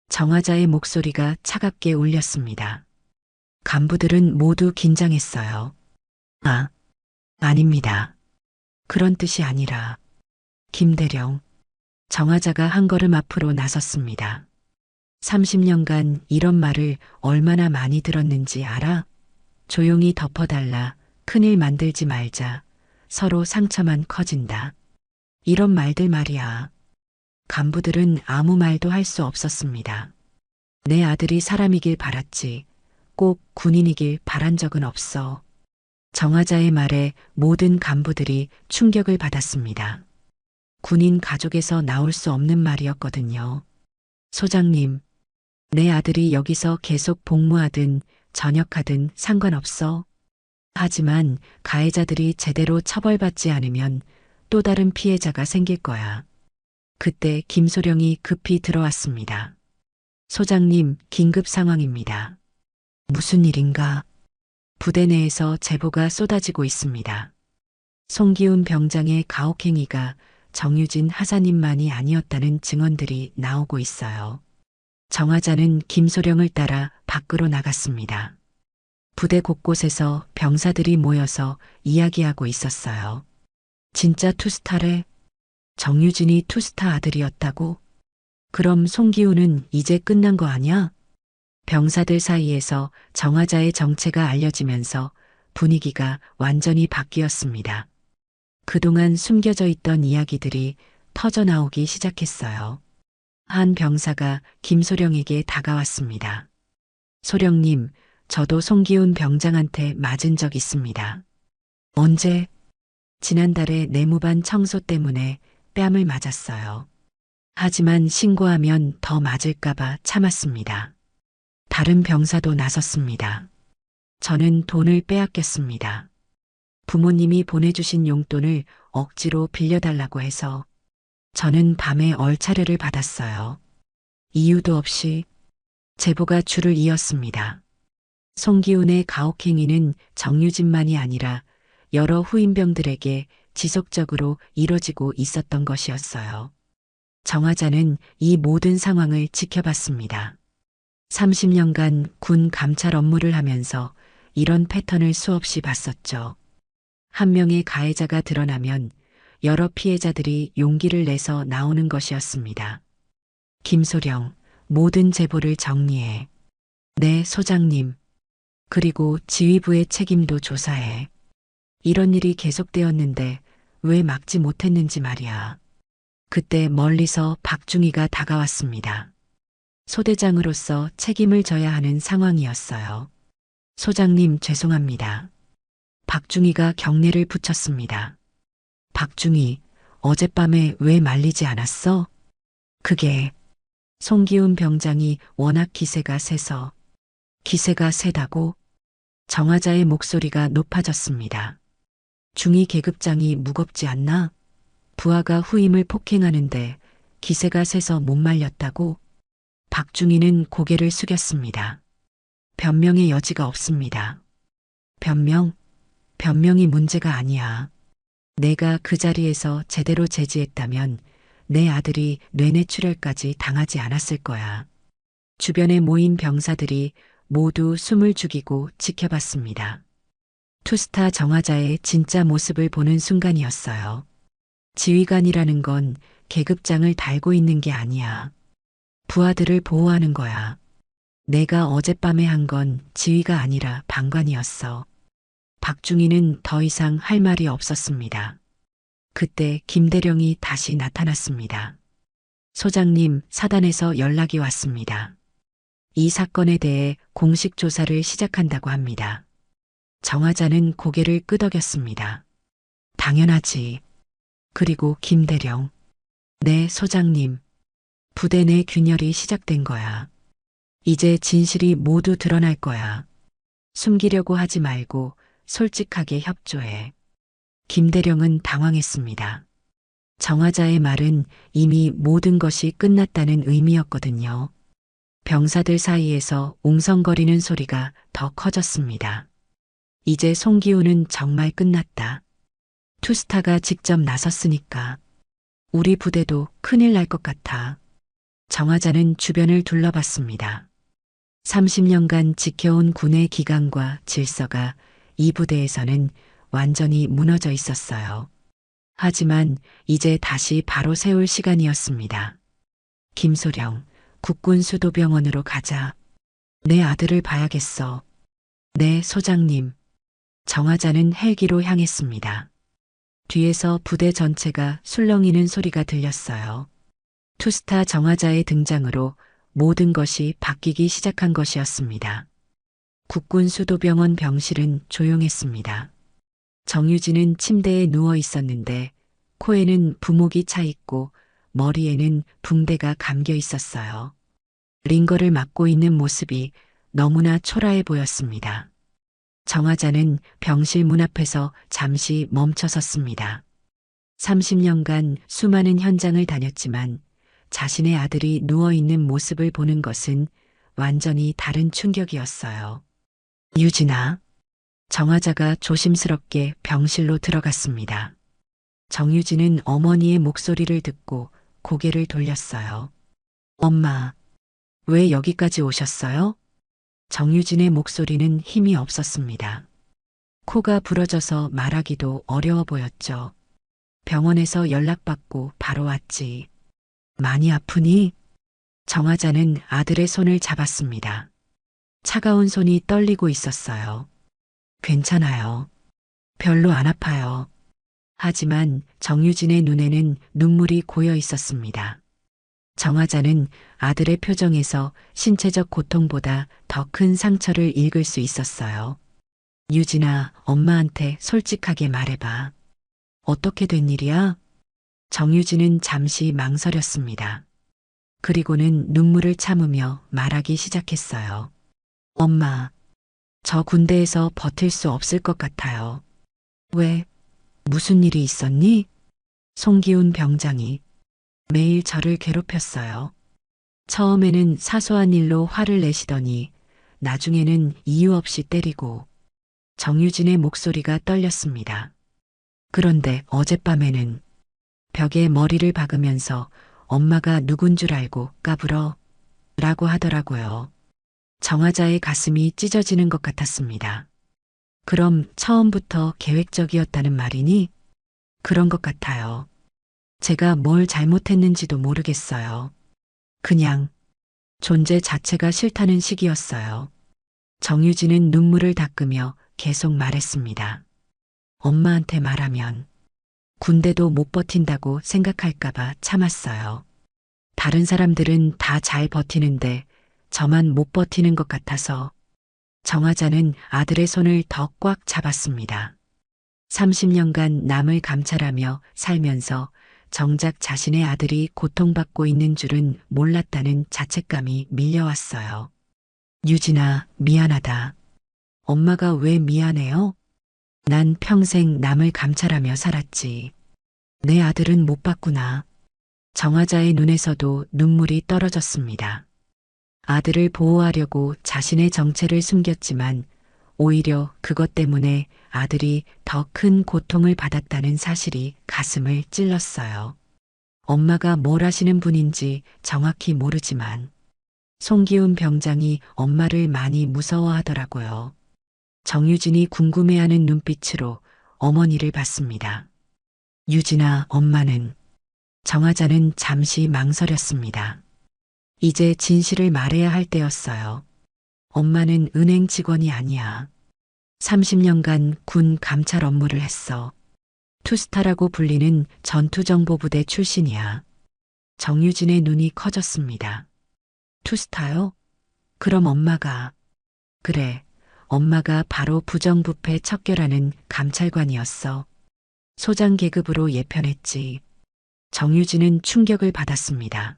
Speaker 4: 정화자의 목소리가 차갑게 울렸습니다. 간부들은 모두 긴장했어요. 아닙니다. 그런 뜻이 아니라. 김대령, 정화자가 한 걸음 앞으로 나섰습니다. 30년간 이런 말을 얼마나 많이 들었는지 알아? 조용히 덮어달라, 큰일 만들지 말자, 서로 상처만 커진다. 이런 말들 말이야. 간부들은 아무 말도 할 수 없었습니다. 내 아들이 사람이길 바랐지. 꼭 군인이길 바란 적은 없어. 정화자의 말에 모든 간부들이 충격을 받았습니다. 군인 가족에서 나올 수 없는 말이었거든요. 소장님, 내 아들이 여기서 계속 복무하든 전역하든 상관없어. 하지만 가해자들이 제대로 처벌받지 않으면 또 다른 피해자가 생길 거야. 그때 김소령이 급히 들어왔습니다. 소장님, 긴급 상황입니다. 무슨 일인가? 부대 내에서 제보가 쏟아지고 있습니다. 송기훈 병장의 가혹행위가 정유진 하사님만이 아니었다는 증언들이 나오고 있어요. 정화자는 김소령을 따라 밖으로 나갔습니다. 부대 곳곳에서 병사들이 모여서 이야기하고 있었어요. 진짜 투스타래? 정유진이 투스타 아들이었다고? 그럼 송기훈은 이제 끝난 거 아냐? 병사들 사이에서 정화자의 정체가 알려지면서 분위기가 완전히 바뀌었습니다. 그동안 숨겨져 있던 이야기들이 터져나오기 시작했어요. 한 병사가 김소령에게 다가왔습니다. 소령님, 저도 송기훈 병장한테 맞은 적 있습니다. 언제? 지난달에 내무반 청소 때문에 뺨을 맞았어요. 하지만 신고하면 더 맞을까봐 참았습니다. 다른 병사도 나섰습니다. 저는 돈을 빼앗겼습니다. 부모님이 보내주신 용돈을 억지로 빌려달라고 해서 저는 밤에 얼차려를 받았어요. 이유도 없이 제보가 줄을 이었습니다. 송기훈의 가혹행위는 정유진만이 아니라 여러 후임병들에게 지속적으로 이뤄지고 있었던 것이었어요. 정화자는 이 모든 상황을 지켜봤습니다. 30년간 군 감찰 업무를 하면서 이런 패턴을 수없이 봤었죠. 한 명의 가해자가 드러나면 여러 피해자들이 용기를 내서 나오는 것이었습니다. 김소령, 모든 제보를 정리해. 네, 소장님. 그리고 지휘부의 책임도 조사해. 이런 일이 계속되었는데 왜 막지 못했는지 말이야. 그때 멀리서 박중희가 다가왔습니다. 소대장으로서 책임을 져야 하는 상황이었어요. 소장님, 죄송합니다. 박중희가 경례를 붙였습니다. 박중희, 어젯밤에 왜 말리지 않았어? 그게 송기훈 병장이 워낙 기세가 세서. 기세가 세다고? 정화자의 목소리가 높아졌습니다. 중위 계급장이 무겁지 않나? 부하가 후임을 폭행하는데 기세가 세서 못 말렸다고? 박중희는 고개를 숙였습니다. 변명의 여지가 없습니다. 변명이 문제가 아니야. 내가 그 자리에서 제대로 제지했다면 내 아들이 뇌내출혈까지 당하지 않았을 거야. 주변에 모인 병사들이 모두 숨을 죽이고 지켜봤습니다. 투스타 정화자의 진짜 모습을 보는 순간이었어요. 지휘관이라는 건 계급장을 달고 있는 게 아니야. 부하들을 보호하는 거야. 내가 어젯밤에 한 건 지휘가 아니라 방관이었어. 박중희는 더 이상 할 말이 없었습니다. 그때 김대령이 다시 나타났습니다. 소장님, 사단에서 연락이 왔습니다. 이 사건에 대해 공식 조사를 시작한다고 합니다. 정화자는 고개를 끄덕였습니다. 당연하지. 그리고 김대령. 네, 소장님. 부대 내 균열이 시작된 거야. 이제 진실이 모두 드러날 거야. 숨기려고 하지 말고 솔직하게 협조해. 김대령은 당황했습니다. 정화자의 말은 이미 모든 것이 끝났다는 의미였거든요. 병사들 사이에서 웅성거리는 소리가 더 커졌습니다. 이제 송기훈은 정말 끝났다. 투스타가 직접 나섰으니까 우리 부대도 큰일 날 것 같아. 정화자는 주변을 둘러봤습니다. 30년간 지켜온 군의 기강과 질서가 이 부대에서는 완전히 무너져 있었어요. 하지만 이제 다시 바로 세울 시간이었습니다. 김소령, 국군 수도병원으로 가자. 내 아들을 봐야겠어. 네, 소장님. 정화자는 헬기로 향했습니다. 뒤에서 부대 전체가 술렁이는 소리가 들렸어요. 투스타 정화자의 등장으로 모든 것이 바뀌기 시작한 것이었습니다. 국군수도병원 병실은 조용했습니다. 정유진은 침대에 누워 있었는데 코에는 부목이 차 있고 머리에는 붕대가 감겨 있었어요. 링거를 맞고 있는 모습이 너무나 초라해 보였습니다. 정화자는 병실 문 앞에서 잠시 멈춰 섰습니다. 30년간 수많은 현장을 다녔지만 자신의 아들이 누워있는 모습을 보는 것은 완전히 다른 충격이었어요. 유진아. 정화자가 조심스럽게 병실로 들어갔습니다. 정유진은 어머니의 목소리를 듣고 고개를 돌렸어요. 엄마, 왜 여기까지 오셨어요? 정유진의 목소리는 힘이 없었습니다. 코가 부러져서 말하기도 어려워 보였죠. 병원에서 연락받고 바로 왔지. 많이 아프니? 정화자는 아들의 손을 잡았습니다. 차가운 손이 떨리고 있었어요. 괜찮아요. 별로 안 아파요. 하지만 정유진의 눈에는 눈물이 고여 있었습니다. 정화자는 아들의 표정에서 신체적 고통보다 더 큰 상처를 읽을 수 있었어요. 유진아, 엄마한테 솔직하게 말해봐. 어떻게 된 일이야? 정유진은 잠시 망설였습니다. 그리고는 눈물을 참으며 말하기 시작했어요. 엄마, 저 군대에서 버틸 수 없을 것 같아요. 왜? 무슨 일이 있었니? 송기훈 병장이 매일 저를 괴롭혔어요. 처음에는 사소한 일로 화를 내시더니 나중에는 이유 없이 때리고. 정유진의 목소리가 떨렸습니다. 그런데 어젯밤에는 벽에 머리를 박으면서 엄마가 누군 줄 알고 까불어 라고 하더라고요. 정화자의 가슴이 찢어지는 것 같았습니다. 그럼 처음부터 계획적이었다는 말이니? 그런 것 같아요. 제가 뭘 잘못했는지도 모르겠어요. 그냥 존재 자체가 싫다는 식이었어요. 정유진은 눈물을 닦으며 계속 말했습니다. 엄마한테 말하면 군대도 못 버틴다고 생각할까봐 참았어요. 다른 사람들은 다 잘 버티는데 저만 못 버티는 것 같아서. 정화자는 아들의 손을 더 꽉 잡았습니다. 30년간 남을 감찰하며 살면서 정작 자신의 아들이 고통받고 있는 줄은 몰랐다는 자책감이 밀려왔어요. 유진아, 미안하다. 엄마가 왜 미안해요? 난 평생 남을 감찰하며 살았지. 내 아들은 못 봤구나. 정화자의 눈에서도 눈물이 떨어졌습니다. 아들을 보호하려고 자신의 정체를 숨겼지만 오히려 그것 때문에 아들이 더 큰 고통을 받았다는 사실이 가슴을 찔렀어요. 엄마가 뭘 하시는 분인지 정확히 모르지만 송기훈 병장이 엄마를 많이 무서워하더라고요. 정유진이 궁금해하는 눈빛으로 어머니를 봤습니다. 유진아, 엄마는. 정화자는 잠시 망설였습니다. 이제 진실을 말해야 할 때였어요. 엄마는 은행 직원이 아니야. 30년간 군 감찰 업무를 했어. 투스타라고 불리는 전투정보부대 출신이야. 정유진의 눈이 커졌습니다. 투스타요? 그럼 엄마가. 그래, 엄마가 바로 부정부패 척결하는 감찰관이었어. 소장 계급으로 예편했지. 정유진은 충격을 받았습니다.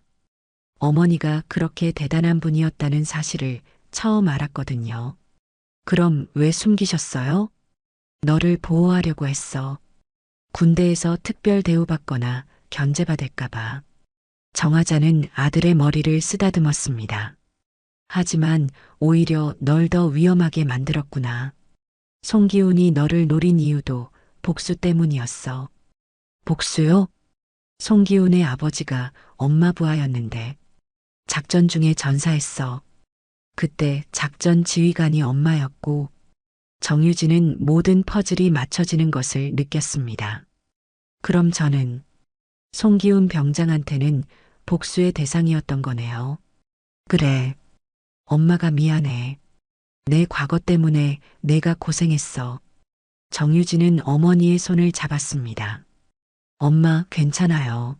Speaker 4: 어머니가 그렇게 대단한 분이었다는 사실을 처음 알았거든요. 그럼 왜 숨기셨어요? 너를 보호하려고 했어. 군대에서 특별 대우받거나 견제받을까봐. 정화자는 아들의 머리를 쓰다듬었습니다. 하지만 오히려 널 더 위험하게 만들었구나. 송기훈이 너를 노린 이유도 복수 때문이었어. 복수요? 송기훈의 아버지가 엄마 부하였는데 작전 중에 전사했어. 그때 작전 지휘관이 엄마였고 정유진은 모든 퍼즐이 맞춰지는 것을 느꼈습니다. 그럼 저는 송기훈 병장한테는 복수의 대상이었던 거네요. 그래. 엄마가 미안해. 내 과거 때문에 내가 고생했어. 정유진은 어머니의 손을 잡았습니다. 엄마, 괜찮아요.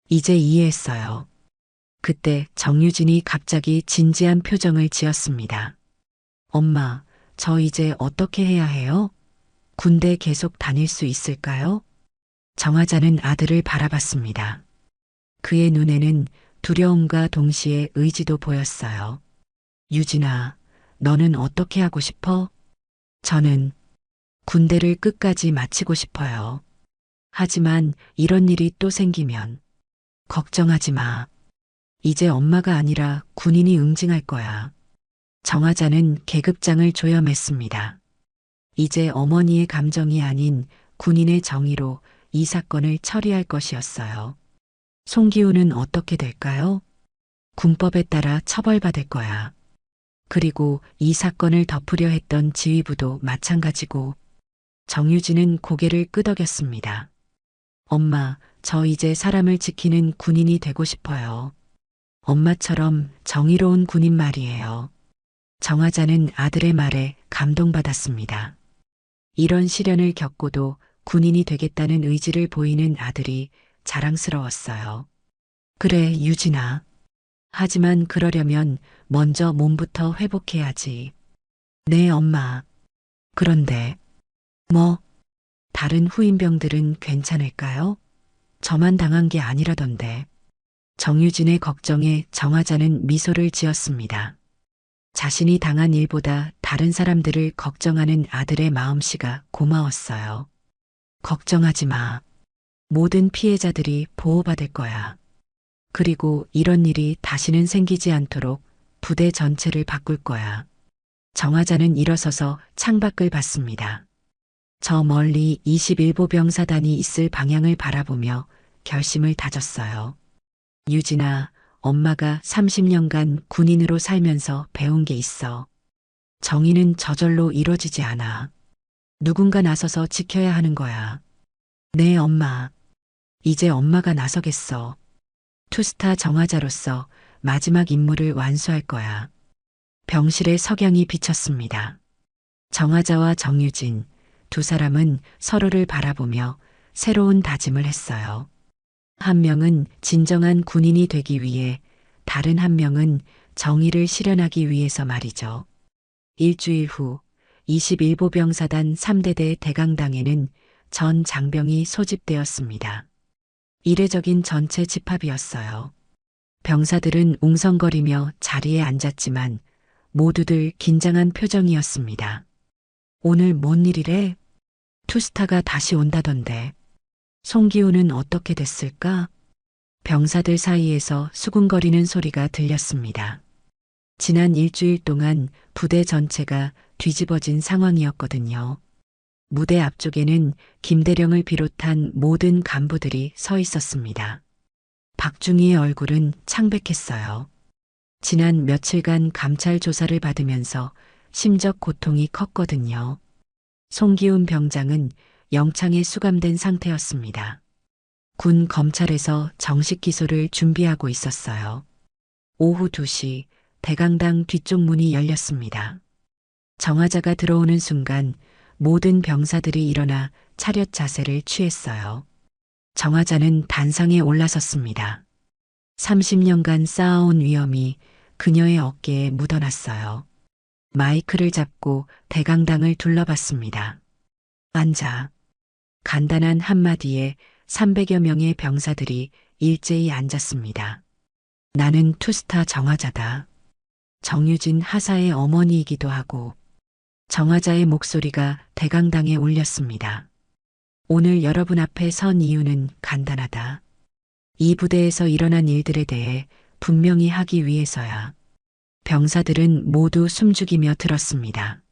Speaker 4: 이제 이해했어요. 그때 정유진이 갑자기 진지한 표정을 지었습니다. 엄마, 저 이제 어떻게 해야 해요? 군대 계속 다닐 수 있을까요? 정화자는 아들을 바라봤습니다. 그의 눈에는 두려움과 동시에 의지도 보였어요. 유진아, 너는 어떻게 하고 싶어? 저는 군대를 끝까지 마치고 싶어요. 하지만 이런 일이 또 생기면 걱정하지 마. 이제 엄마가 아니라 군인이 응징할 거야. 정화자는 계급장을 조염했습니다. 이제 어머니의 감정이 아닌 군인의 정의로 이 사건을 처리할 것이었어요. 송기호는 어떻게 될까요? 군법에 따라 처벌받을 거야. 그리고 이 사건을 덮으려 했던 지휘부도 마찬가지고. 정유진은 고개를 끄덕였습니다. 엄마, 저 이제 사람을 지키는 군인이 되고 싶어요. 엄마처럼 정의로운 군인 말이에요. 정화자는 아들의 말에 감동받았습니다. 이런 시련을 겪고도 군인이 되겠다는 의지를 보이는 아들이 자랑스러웠어요. 그래, 유진아. 하지만 그러려면 먼저 몸부터 회복해야지. 네, 엄마. 그런데, 다른 후임병들은 괜찮을까요? 저만 당한 게 아니라던데. 정유진의 걱정에 정화자는 미소를 지었습니다. 자신이 당한 일보다 다른 사람들을 걱정하는 아들의 마음씨가 고마웠어요. 걱정하지 마. 모든 피해자들이 보호받을 거야. 그리고 이런 일이 다시는 생기지 않도록 부대 전체를 바꿀 거야. 정화자는 일어서서 창밖을 봤습니다. 저 멀리 21보 병사단이 있을 방향을 바라보며 결심을 다졌어요. 유진아, 엄마가 30년간 군인으로 살면서 배운 게 있어. 정의는 저절로 이루어지지 않아. 누군가 나서서 지켜야 하는 거야. 네, 엄마. 이제 엄마가 나서겠어. 투스타 정화자로서 마지막 임무를 완수할 거야. 병실에 석양이 비쳤습니다. 정화자와 정유진, 두 사람은 서로를 바라보며 새로운 다짐을 했어요. 한 명은 진정한 군인이 되기 위해, 다른 한 명은 정의를 실현하기 위해서 말이죠. 일주일 후 21보 병사단 3대대 대강당에는 전 장병이 소집되었습니다. 이례적인 전체 집합이었어요. 병사들은 웅성거리며 자리에 앉았지만 모두들 긴장한 표정이었습니다. 오늘 뭔 일이래? 투스타가 다시 온다던데. 송기호는 어떻게 됐을까? 병사들 사이에서 수군거리는 소리가 들렸습니다. 지난 일주일 동안 부대 전체가 뒤집어진 상황이었거든요. 무대 앞쪽에는 김대령을 비롯한 모든 간부들이 서 있었습니다. 박중희의 얼굴은 창백했어요. 지난 며칠간 감찰 조사를 받으면서 심적 고통이 컸거든요. 송기훈 병장은 영창에 수감된 상태였습니다. 군 검찰에서 정식 기소를 준비하고 있었어요. 오후 2시 대강당 뒤쪽 문이 열렸습니다. 정화자가 들어오는 순간 모든 병사들이 일어나 차렷 자세를 취했어요. 정화자는 단상에 올라섰습니다. 30년간 쌓아온 위엄이 그녀의 어깨에 묻어났어요. 마이크를 잡고 대강당을 둘러봤습니다. 앉아. 간단한 한마디에 300여 명의 병사들이 일제히 앉았습니다. 나는 투스타 정화자다. 정유진 하사의 어머니이기도 하고. 정화자의 목소리가 대강당에 울렸습니다. 오늘 여러분 앞에 선 이유는 간단하다. 이 부대에서 일어난 일들에 대해 분명히 하기 위해서야. 병사들은 모두 숨죽이며 들었습니다.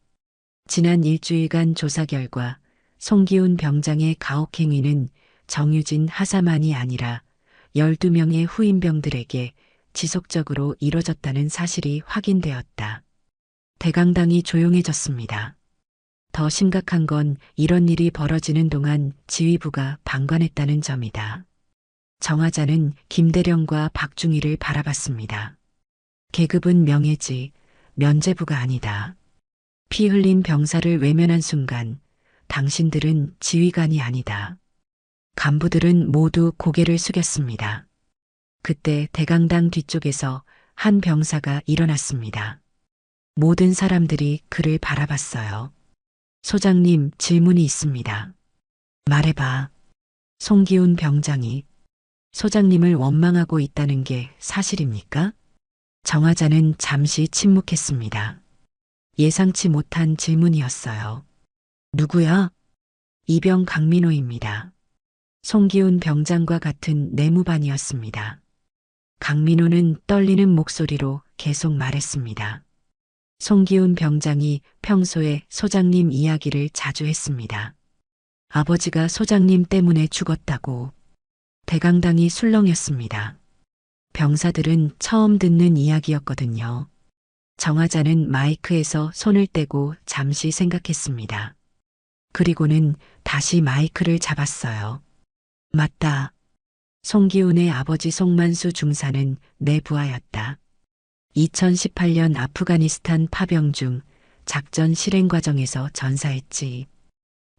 Speaker 4: 지난 일주일간 조사 결과 송기훈 병장의 가혹행위는 정유진 하사만이 아니라 12명의 후임병들에게 지속적으로 이뤄졌다는 사실이 확인되었다. 대강당이 조용해졌습니다. 더 심각한 건 이런 일이 벌어지는 동안 지휘부가 방관했다는 점이다. 정화자는 김대령과 박중희를 바라봤습니다. 계급은 명예지, 면제부가 아니다. 피 흘린 병사를 외면한 순간 당신들은 지휘관이 아니다. 간부들은 모두 고개를 숙였습니다. 그때 대강당 뒤쪽에서 한 병사가 일어났습니다. 모든 사람들이 그를 바라봤어요. 소장님, 질문이 있습니다. 말해봐. 송기훈 병장이 소장님을 원망하고 있다는 게 사실입니까? 정화자는 잠시 침묵했습니다. 예상치 못한 질문이었어요. 누구야? 이병 강민호입니다. 송기훈 병장과 같은 내무반이었습니다. 강민호는 떨리는 목소리로 계속 말했습니다. 송기훈 병장이 평소에 소장님 이야기를 자주 했습니다. 아버지가 소장님 때문에 죽었다고. 대강당이 술렁였습니다. 병사들은 처음 듣는 이야기였거든요. 정화자는 마이크에서 손을 떼고 잠시 생각했습니다. 그리고는 다시 마이크를 잡았어요. 맞다. 송기훈의 아버지 송만수 중사는 내 부하였다. 2018년 아프가니스탄 파병 중 작전 실행 과정에서 전사했지.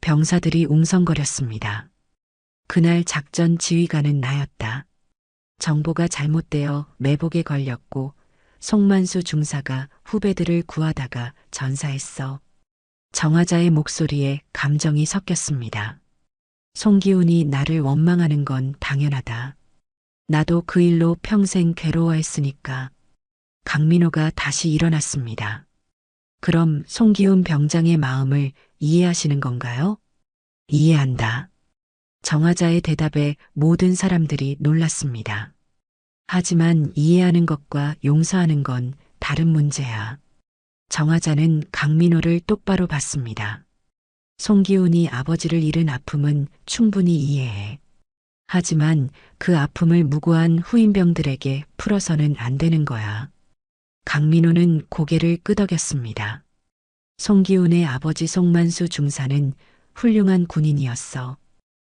Speaker 4: 병사들이 웅성거렸습니다. 그날 작전 지휘관은 나였다. 정보가 잘못되어 매복에 걸렸고 송만수 중사가 후배들을 구하다가 전사했어. 정화자의 목소리에 감정이 섞였습니다. 송기훈이 나를 원망하는 건 당연하다. 나도 그 일로 평생 괴로워했으니까. 강민호가 다시 일어났습니다. 그럼 송기훈 병장의 마음을 이해하시는 건가요? 이해한다. 정화자의 대답에 모든 사람들이 놀랐습니다. 하지만 이해하는 것과 용서하는 건 다른 문제야. 정화자는 강민호를 똑바로 봤습니다. 송기훈이 아버지를 잃은 아픔은 충분히 이해해. 하지만 그 아픔을 무고한 후임병들에게 풀어서는 안 되는 거야. 강민호는 고개를 끄덕였습니다. 송기훈의 아버지 송만수 중사는 훌륭한 군인이었어.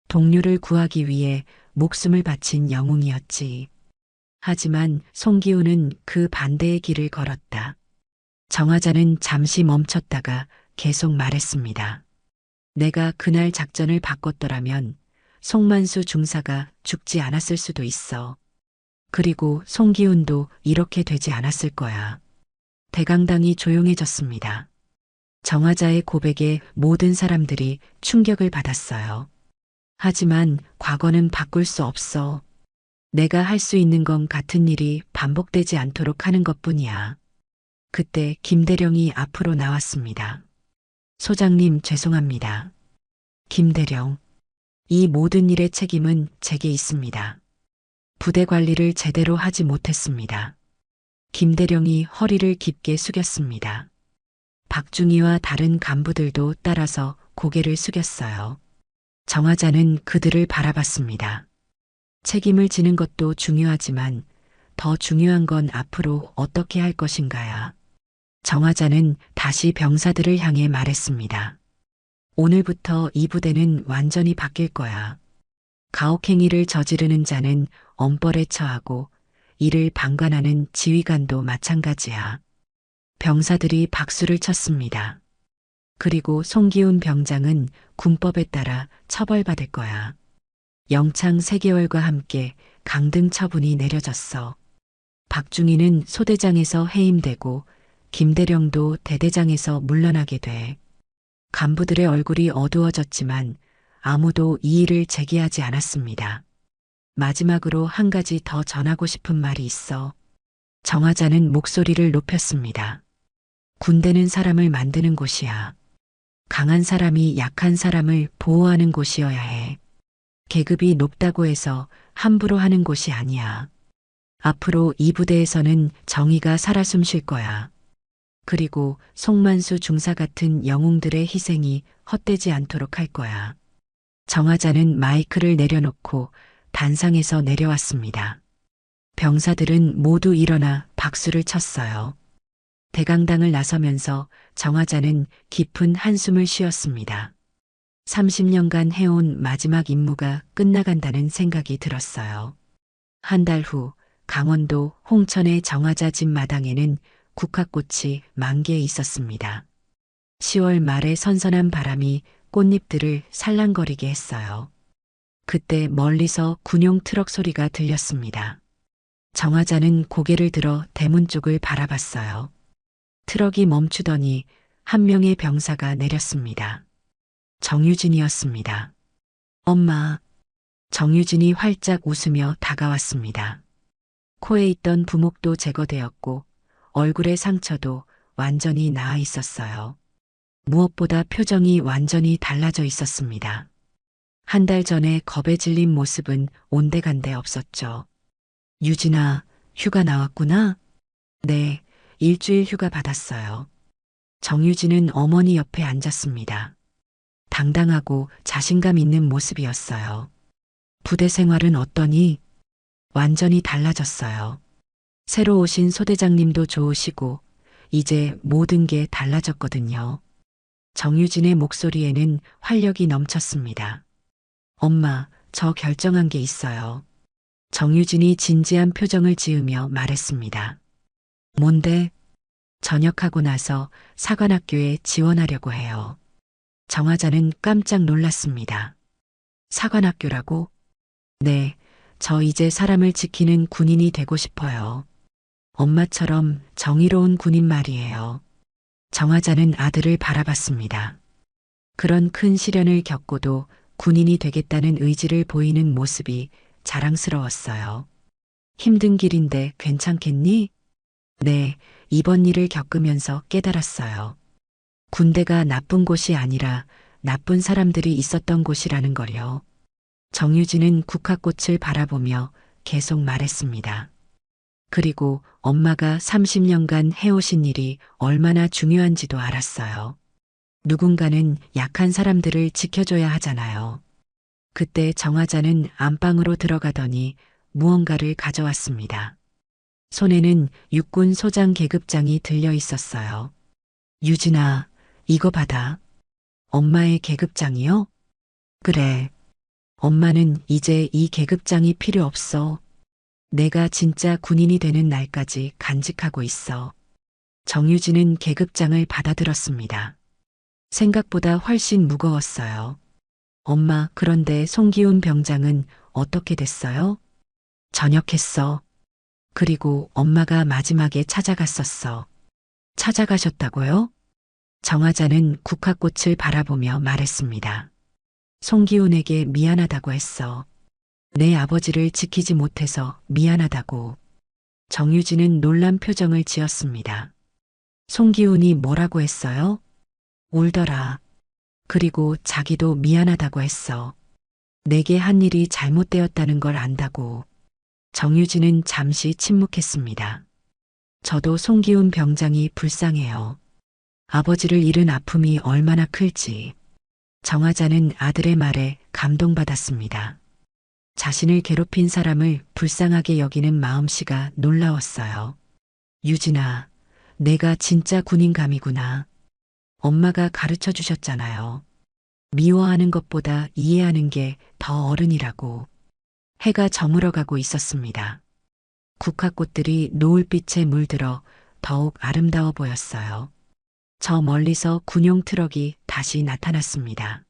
Speaker 4: 동료를 구하기 위해 목숨을 바친 영웅이었지. 하지만 송기훈은 그 반대의 길을 걸었다. 정화자는 잠시 멈췄다가 계속 말했습니다. 내가 그날 작전을 바꿨더라면 송만수 중사가 죽지 않았을 수도 있어. 그리고 송기훈도 이렇게 되지 않았을 거야. 대강당이 조용해졌습니다. 정화자의 고백에 모든 사람들이 충격을 받았어요. 하지만 과거는 바꿀 수 없어. 내가 할 수 있는 건 같은 일이 반복되지 않도록 하는 것뿐이야. 그때 김대령이 앞으로 나왔습니다. 소장님, 죄송합니다. 김대령, 이 모든 일의 책임은 제게 있습니다. 부대 관리를 제대로 하지 못했습니다. 김대령이 허리를 깊게 숙였습니다. 박중희와 다른 간부들도 따라서 고개를 숙였어요. 정화자는 그들을 바라봤습니다. 책임을 지는 것도 중요하지만 더 중요한 건 앞으로 어떻게 할 것인가야. 정화자는 다시 병사들을 향해 말했습니다. 오늘부터 이 부대는 완전히 바뀔 거야. 가혹행위를 저지르는 자는 엄벌에 처하고 이를 방관하는 지휘관도 마찬가지야. 병사들이 박수를 쳤습니다. 그리고 송기훈 병장은 군법에 따라 처벌받을 거야. 영창 3개월과 함께 강등 처분이 내려졌어. 박중희는 소대장에서 해임되고 김대령도 대대장에서 물러나게 돼. 간부들의 얼굴이 어두워졌지만 아무도 이의를 제기하지 않았습니다. 마지막으로 한 가지 더 전하고 싶은 말이 있어. 정화자는 목소리를 높였습니다. 군대는 사람을 만드는 곳이야. 강한 사람이 약한 사람을 보호하는 곳이어야 해. 계급이 높다고 해서 함부로 하는 곳이 아니야. 앞으로 이 부대에서는 정의가 살아 숨쉴 거야. 그리고 송만수 중사 같은 영웅들의 희생이 헛되지 않도록 할 거야. 정화자는 마이크를 내려놓고 단상에서 내려왔습니다. 병사들은 모두 일어나 박수를 쳤어요. 대강당을 나서면서 정화자는 깊은 한숨을 쉬었습니다. 30년간 해온 마지막 임무가 끝나간다는 생각이 들었어요. 한 달 후 강원도 홍천의 정화자 집 마당에는 국화꽃이 만개해 있었습니다. 10월 말의 선선한 바람이 꽃잎들을 살랑거리게 했어요. 그때 멀리서 군용 트럭 소리가 들렸습니다. 정화자는 고개를 들어 대문 쪽을 바라봤어요. 트럭이 멈추더니 한 명의 병사가 내렸습니다. 정유진이었습니다. 엄마. 정유진이 활짝 웃으며 다가왔습니다. 코에 있던 부목도 제거되었고 얼굴의 상처도 완전히 나아 있었어요. 무엇보다 표정이 완전히 달라져 있었습니다. 한 달 전에 겁에 질린 모습은 온데간데 없었죠. 유진아, 휴가 나왔구나? 네, 일주일 휴가 받았어요. 정유진은 어머니 옆에 앉았습니다. 당당하고 자신감 있는 모습이었어요. 부대 생활은 어떠니? 완전히 달라졌어요. 새로 오신 소대장님도 좋으시고 이제 모든 게 달라졌거든요. 정유진의 목소리에는 활력이 넘쳤습니다. 엄마, 저 결정한 게 있어요. 정유진이 진지한 표정을 지으며 말했습니다. 뭔데? 전역하고 나서 사관학교에 지원하려고 해요. 정화자는 깜짝 놀랐습니다. 사관학교라고? 네, 저 이제 사람을 지키는 군인이 되고 싶어요. 엄마처럼 정의로운 군인 말이에요. 정화자는 아들을 바라봤습니다. 그런 큰 시련을 겪고도 군인이 되겠다는 의지를 보이는 모습이 자랑스러웠어요. 힘든 길인데 괜찮겠니? 네, 이번 일을 겪으면서 깨달았어요. 군대가 나쁜 곳이 아니라 나쁜 사람들이 있었던 곳이라는 걸요. 정유진은 국화꽃을 바라보며 계속 말했습니다. 그리고 엄마가 30년간 해오신 일이 얼마나 중요한지도 알았어요. 누군가는 약한 사람들을 지켜줘야 하잖아요. 그때 정화자는 안방으로 들어가더니 무언가를 가져왔습니다. 손에는 육군 소장 계급장이 들려 있었어요. 유진아, 이거 받아. 엄마의 계급장이요? 그래. 엄마는 이제 이 계급장이 필요 없어. 내가 진짜 군인이 되는 날까지 간직하고 있어. 정유진은 계급장을 받아들었습니다. 생각보다 훨씬 무거웠어요. 엄마, 그런데 송기훈 병장은 어떻게 됐어요? 전역했어. 그리고 엄마가 마지막에 찾아갔었어. 찾아가셨다고요? 정화자는 국화꽃을 바라보며 말했습니다. 송기훈에게 미안하다고 했어. 내 아버지를 지키지 못해서 미안하다고. 정유진은 놀란 표정을 지었습니다. 송기훈이 뭐라고 했어요? 울더라. 그리고 자기도 미안하다고 했어. 내게 한 일이 잘못되었다는 걸 안다고. 정유진은 잠시 침묵했습니다. 저도 송기훈 병장이 불쌍해요. 아버지를 잃은 아픔이 얼마나 클지. 정화자는 아들의 말에 감동받았습니다. 자신을 괴롭힌 사람을 불쌍하게 여기는 마음씨가 놀라웠어요. 유진아, 내가 진짜 군인감이구나. 엄마가 가르쳐 주셨잖아요. 미워하는 것보다 이해하는 게 더 어른이라고. 해가 저물어가고 있었습니다. 국화꽃들이 노을빛에 물들어 더욱 아름다워 보였어요. 저 멀리서 군용 트럭이 다시 나타났습니다.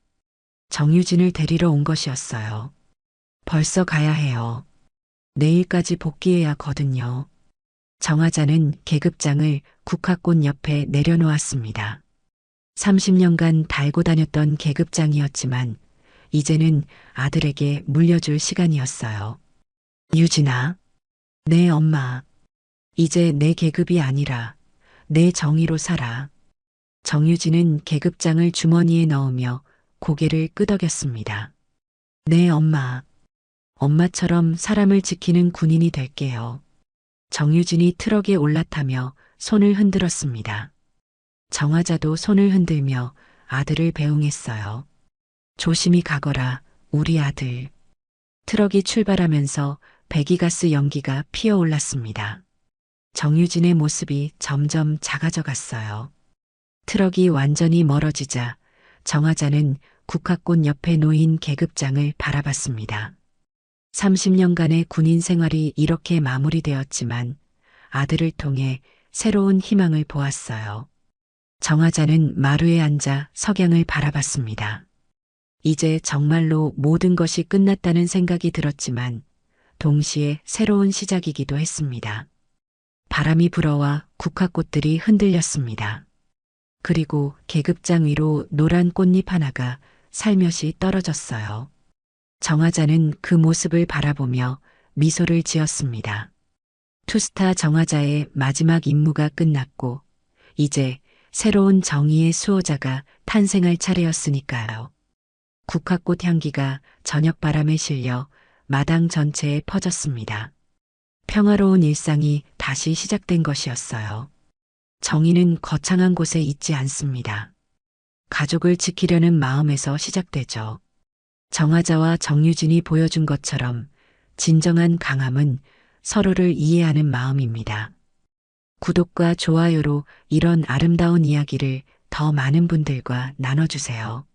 Speaker 4: 정유진을 데리러 온 것이었어요. 벌써 가야 해요. 내일까지 복귀해야 거든요. 정화자는 계급장을 국화꽃 옆에 내려놓았습니다. 30년간 달고 다녔던 계급장이었지만 이제는 아들에게 물려줄 시간이었어요. 유진아, 내 엄마. 이제 내 계급이 아니라 내 정의로 살아. 정유진은 계급장을 주머니에 넣으며 고개를 끄덕였습니다. 네, 엄마. 엄마처럼 사람을 지키는 군인이 될게요. 정유진이 트럭에 올라타며 손을 흔들었습니다. 정화자도 손을 흔들며 아들을 배웅했어요. 조심히 가거라, 우리 아들. 트럭이 출발하면서 배기가스 연기가 피어올랐습니다. 정유진의 모습이 점점 작아져 갔어요. 트럭이 완전히 멀어지자 정화자는 국화꽃 옆에 놓인 계급장을 바라봤습니다. 30년간의 군인 생활이 이렇게 마무리되었지만 아들을 통해 새로운 희망을 보았어요. 정화자는 마루에 앉아 석양을 바라봤습니다. 이제 정말로 모든 것이 끝났다는 생각이 들었지만 동시에 새로운 시작이기도 했습니다. 바람이 불어와 국화꽃들이 흔들렸습니다. 그리고 계급장 위로 노란 꽃잎 하나가 살며시 떨어졌어요. 정화자는 그 모습을 바라보며 미소를 지었습니다. 투스타 정화자의 마지막 임무가 끝났고 이제 새로운 정의의 수호자가 탄생할 차례였으니까요. 국화꽃 향기가 저녁 바람에 실려 마당 전체에 퍼졌습니다. 평화로운 일상이 다시 시작된 것이었어요. 정의는 거창한 곳에 있지 않습니다. 가족을 지키려는 마음에서 시작되죠. 정화자와 정유진이 보여준 것처럼 진정한 강함은 서로를 이해하는 마음입니다. 구독과 좋아요로 이런 아름다운 이야기를 더 많은 분들과 나눠주세요.